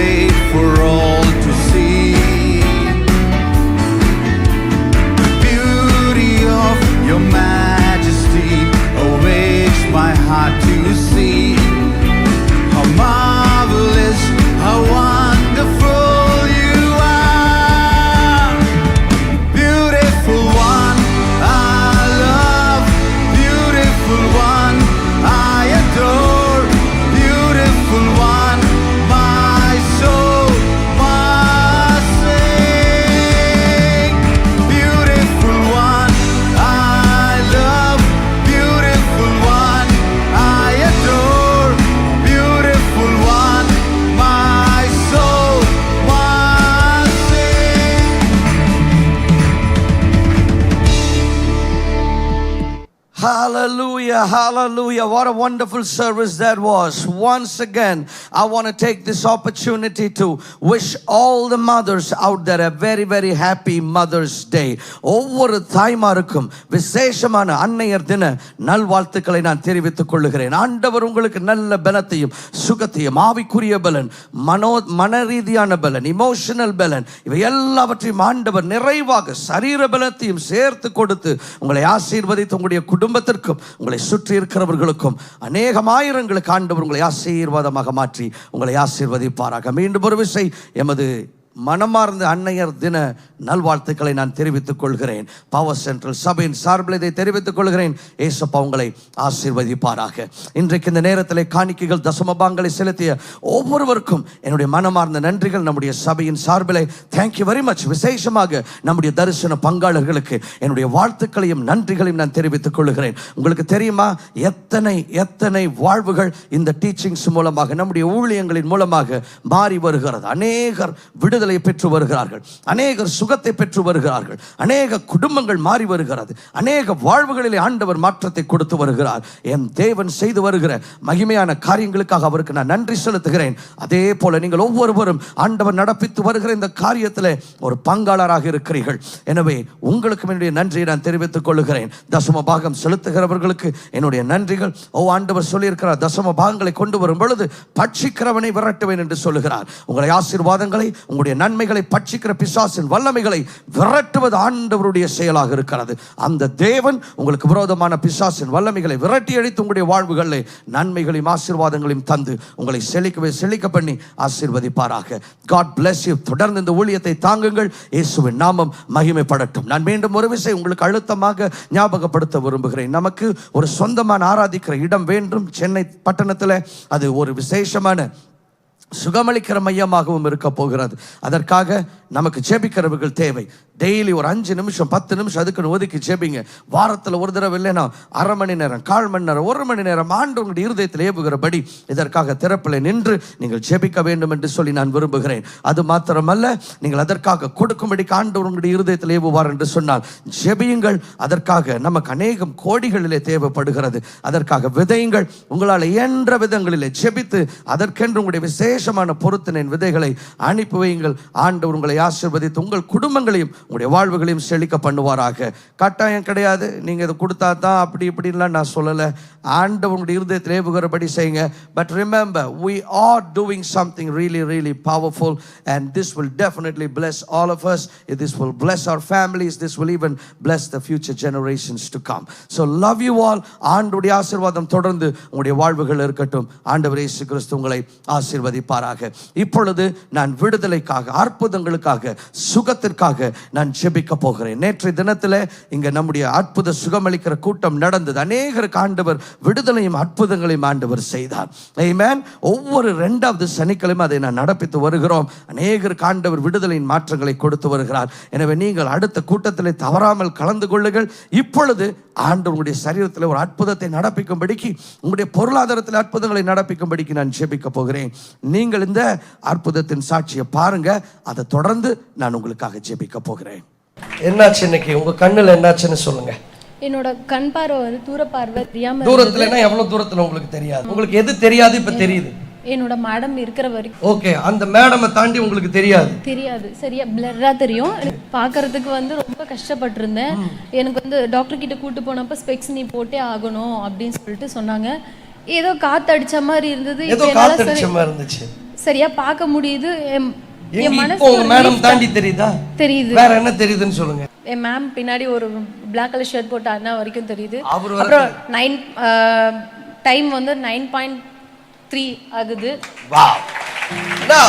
displayed for all to see. The beauty of your majesty awakes my heart to see. How marvelous, how wonderful you are. Beautiful one, I love. Beautiful one, I adore. Beautiful one, my soul must sing. Beautiful one, I love. Beautiful one, I adore. Beautiful one, my soul must sing. Hallelujah, hallelujah. What a wonderful service that was. Once again, I want to take this opportunity to wish all the mothers out there a very, very happy Mother's Day. ஒவ்வொரு தாய்மாருக்கும் விசேஷமான அன்னையர் தின நல்வாழ்த்துக்களை நான் தெரிவித்துக் கொள்ளுகிறேன். ஆண்டவர் உங்களுக்கு நல்ல பலத்தையும் சுகத்தையும், ஆவிக்குரிய பலன், மன ரீதியான பலன், இமோஷனல் பலன், இவை எல்லாவற்றையும் ஆண்டவர் நிறைவாக சரீர பலத்தையும் சேர்த்து கொடுத்து உங்களை ஆசீர்வதித்து உங்களுடைய குடும்பத்திற்கும் உங்களை சுற்றி இருக்கிறவர்களுக்கும் அநேகமாயிரங்களுக்கு ஆண்டவர் உங்களை ஆசீர்வாதமாக மாற்றி உங்களை ஆசீர்வதிப்பாராக. மீண்டும் ஒரு விசை எமது மனமார்ந்த அன்னையர் தின நல்வாழ்த்துக்களை நான் தெரிவித்துக் கொள்கிறேன். பவர் சென்ட்ரல் சபையின் சார்பில் இதை தெரிவித்துக் கொள்கிறேன். ஏசப்பா உங்களை ஆசீர்வதிப்பாராக. இன்றைக்கு இந்த நேரத்தில் காணிக்கைகள் தசமபாங்களை செலுத்திய ஒவ்வொருவருக்கும் என்னுடைய மனமார்ந்த நன்றிகள். நம்முடைய சபையின் சார்பில் தேங்க்யூ வெரி மச். விசேஷமாக நம்முடைய தரிசன பங்காளர்களுக்கு என்னுடைய வாழ்த்துக்களையும் நன்றிகளையும் நான் தெரிவித்துக் கொள்கிறேன். உங்களுக்கு தெரியுமா, எத்தனை வாழ்வுகள் இந்த டீச்சிங்ஸ் மூலமாக, நம்முடைய ஊழியங்களின் மூலமாக மாறி வருகிறது. அநேகர் விடுதலை பெற்று வருகிறார்கள், அநேகர் சுகத்தை பெற்று வருகிறார்கள், அநேக குடும்பங்கள் மாறி வருகிறது, அநேக வாழ்வுகளிலே ஆண்டவர் மாற்றத்தை கொடுத்து வருகிறார். என் தேவன் செய்து வருகிற மகிமையான காரியங்களுக்காக அவருக்கு நான் நன்றி செலுத்துகிறேன். அதே போல நீங்கள் ஒவ்வொருவரும் ஆண்டவர் நடப்பித்து வருகிற இந்த காரியத்தில் ஒரு பங்காளராக இருக்கிறீர்கள். எனவே உங்களுக்கு என்னுடைய நன்றியை நான் தெரிவித்துக் கொள்கிறேன். தசம பாகம் செலுத்துகிறவர்களுக்கு என்னுடைய நன்றிகள். ஆண்டவர் சொல்லியிருக்கிறார், தசம பாகங்களை கொண்டு வரும் பொழுது பட்சிக்கிறவனை விரட்டுவேன் என்று சொல்லுகிறார். உங்களை ஆசீர்வாதங்களை, உங்களுடைய நன்மைகளை பட்சிக்கிற பிசாசின் வல்லமைகளை விரட்டுவது ஆண்டவருடைய செயலாக இருக்கிறது. அந்த தேவன் உங்களுக்கு விரோதமான பிசாசின் வல்லமைகளை விரட்டி அடித்து உங்களுடைய வாழ்வுகளிலே நன்மைகளையும் ஆசீர்வாதங்களையும் தந்து உங்களை செழிக்க பண்ணி ஆசீர்வதிப்பாராக. God bless you. தொடர்ந்து இந்த ஊழியத்தை தாங்குங்கள். இயேசுவின் நாமம் மகிமைப்படட்டும். நான் மீண்டும் ஒரு விஷயம் உங்களுக்கு அழுத்தமாக ஞாபகப்படுத்த விரும்புகிறேன். நமக்கு ஒரு சொந்தமான ஆராதிக்கிற இடம் வேண்டும். சென்னை பட்டணத்தில் அது ஒரு விசேஷமான சுகமளிக்கிற மையமாகவும் இருக்க போகிறது. அதற்காக நமக்கு ஜெபிக்கிறவர்கள் தேவை. டெய்லி ஒரு 5 நிமிஷம் 10 நிமிஷம் அதுக்குன்னு ஒதுக்கி ஜெபிங்க. வாரத்தில் ஒரு தடவை இல்லைன்னா அரை மணி நேரம், 1/4 மணி நேரம், 1 மணி நேரம் ஆண்டவருடைய இருதயத்தில் ஏவுகிறபடி இதற்காக திறப்பில் நின்று நீங்கள் ஜெபிக்க வேண்டும் என்று சொல்லி நான் விரும்புகிறேன். அது மாத்திரமல்ல, நீங்கள் அதற்காக கொடுக்கும்படிக்கு ஆண்டவருடைய இருதயத்தில் ஏவுவார் என்று சொன்னால் ஜெபியுங்கள். அதற்காக நமக்கு அநேகம் கோடிகளிலே தேவைப்படுகிறது. அதற்காக விதையுங்கள். உங்களால் என்ற விதங்களிலே ஜெபித்து அதற்கென்று உங்களுடைய விசேஷமான பொருத்தினின் விதைகளை அனுப்பி வையுங்கள். ஆண்டவர் உங்களை ஆசீர்வதித்து உங்கள் குடும்பங்களையும் உங்களுடைய வாழ்வுகளையும் செழிக்க பண்ணுவாராக. கட்டாயம் கிடையாது, நீங்க இதை கொடுத்தா தான் அப்படி இப்படின்லாம் நான் சொல்லலை. ஆண்டவர் உங்களுடைய இருதயத்தில் ஏவுகிறபடி செய்யுங்க. But remember, we are doing something really powerful and this will definitely bless all of us. This will bless our families. This will even bless the future generations to come. So love you all. ஆண்டவருடைய ஆசீர்வாதம் தொடர்ந்து உங்களுடைய வாழ்வுகள் இருக்கட்டும். ஆண்டவர் இயேசு கிறிஸ்து உங்களை ஆசீர்வதிப்பாராக. இப்பொழுது நான் விடுதலைக்காக, அற்புதங்களுக்காக, சுகத்திற்காக நான் ஜெபிக்க போகிறேன். நேற்றைய தினத்தில் இங்க நம்முடைய அற்புத சுகமளிக்கிற கூட்டம் நடந்தது. அநேகருக்கு ஆண்டவர் விடுதலையும் அற்புதங்களையும் ஆண்டவர் செய்தார். ஆமென். ஒவ்வொரு 2வது சனிக்கிழமை அதை நான் நடப்பித்து வருகிறோம். அநேகருக்கு ஆண்டவர் விடுதலையின் மாற்றங்களை கொடுத்து வருகிறார். எனவே நீங்கள் அடுத்த கூட்டத்தில் தவறாமல் கலந்து கொள்ளுங்கள். இப்பொழுது ஆண்டவருடைய சரீரத்தில் ஒரு அற்புதத்தை நடப்பிக்கும்படிக்கு, உங்களுடைய பொருளாதாரத்தில் அற்புதங்களை நடப்பிக்கும்படிக்கு நான் ஜெபிக்க போகிறேன். நீங்கள் இந்த அற்புதத்தின் சாட்சியை பாருங்க. அதை தொடர்ந்து நான் உங்களுக்காக ஜெபிக்க போகிறேன். என்னாச்சு இன்னைக்கு உங்க கண்ணுல என்னாச்சுன்னு சொல்லுங்க. என்னோட கண் பார்வை வந்து தூர பார்வை தெரியாம. தூரத்துலனா எவ்வளவு தூரத்துல உங்களுக்கு தெரியாது? உங்களுக்கு எது தெரியாது இப்ப தெரியுது? என்னோட மேடம் இருக்கிற வரைக்கும். ஓகே, அந்த மேடமை தாண்டி உங்களுக்கு தெரியாது. சரியா பிளரா தெரியும். பாக்குறதுக்கு வந்து ரொம்ப கஷ்டப்பட்டிருந்தேன். எனக்கு வந்து டாக்டர் கிட்ட கூட்டு போனப்ப ஸ்பெக்ஸ் நீ போட்டே ஆகணும் அப்படின்னு சொல்லிட்டு சொன்னாங்க. ஏதோ காத்து அடிச்ச மாதிரி இருந்தது. ஏதோ காத்து அடிச்ச மாதிரி இருந்துச்சு. சரியா பார்க்க முடியுது. என் இப்போ மனசு உங்க மேடம் தாண்டி தெரியுதா? தெரியுது. வேற என்ன தெரியுதுன்னு சொல்லுங்க. என் மேம் பின்னாடி ஒரு பிளாக் கலர் ஷர்ட் போட்ட அண்ணா வரைக்கும் தெரியுது. அவர் அப்புறம் 9 டைம் வந்து 9.3 ஆகுது. Wow. Now,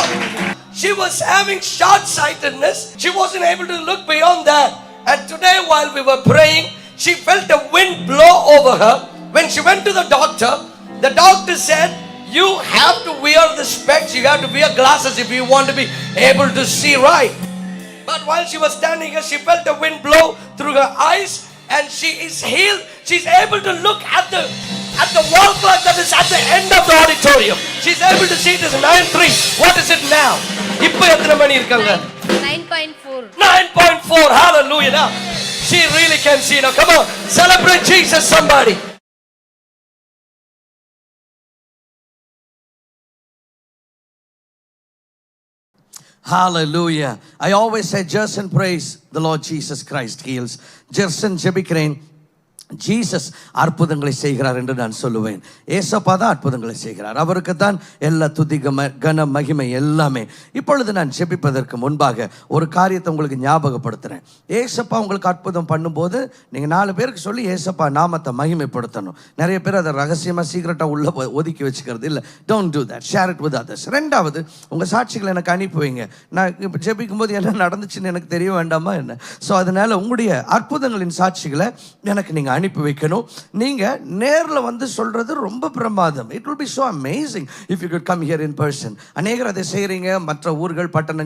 she was having short-sightedness. She wasn't able to look beyond that. And today while we were praying, she felt a wind blow over her. When she went to the doctor said, you have to wear the specs, you have to wear glasses if you want to be able to see right. But while she was standing here, she felt the wind blow through her eyes and she is healed. She's able to look at the wall clock that is at the end of the auditorium. She's able to see it as 9:3. What is it now? இப்போ எத்தனை மணி இருக்காங்க? 9.4. 9.4. Hallelujah. Now, she really can see now. Come on, celebrate Jesus, somebody. Hallelujah. I always say, Jerson praise the Lord Jesus Christ heals. Jerson ஜெபிக்கிறேன், Jesus அற்புதங்களை செய்கிறார் என்று நான் சொல்லுவேன். ஏசப்பா தான் அற்புதங்களை செய்கிறார். அவருக்கு தான் எல்லா துதி கன மகிமை எல்லாமே. இப்பொழுது நான் ஜெபிப்பதற்கு முன்பாக ஒரு காரியத்தை உங்களுக்கு ஞாபகப்படுத்துகிறேன். ஏசப்பா உங்களுக்கு அற்புதம் பண்ணும்போது நீங்கள் 4 பேருக்கு சொல்லி ஏசப்பா நாமத்தை மகிமைப்படுத்தணும். நிறைய பேர் அதை ரகசியமாக சீக்கிரட்டாக உள்ள ஒதுக்கி வச்சுக்கிறது இல்லை. Don't do that, share it with others. 2வது, உங்கள் சாட்சிகளை எனக்கு அனுப்பி வைங்க. நான் இப்போ ஜெபிக்கும் போது என்ன நடந்துச்சுன்னு எனக்கு தெரிய வேண்டாமா என்ன? ஸோ அதனால உங்களுடைய அற்புதங்களின் சாட்சிகளை எனக்கு நீங்கள் அனுப்பி வைக்கணும். நீங்க நேர்ல வந்து சொல்றது ரொம்ப பிரமாதம். It will be so amazing if you could come here in person. அநேகர் அதை செய்றீங்க, மற்ற ஊர்கள் பட்டணங்கள்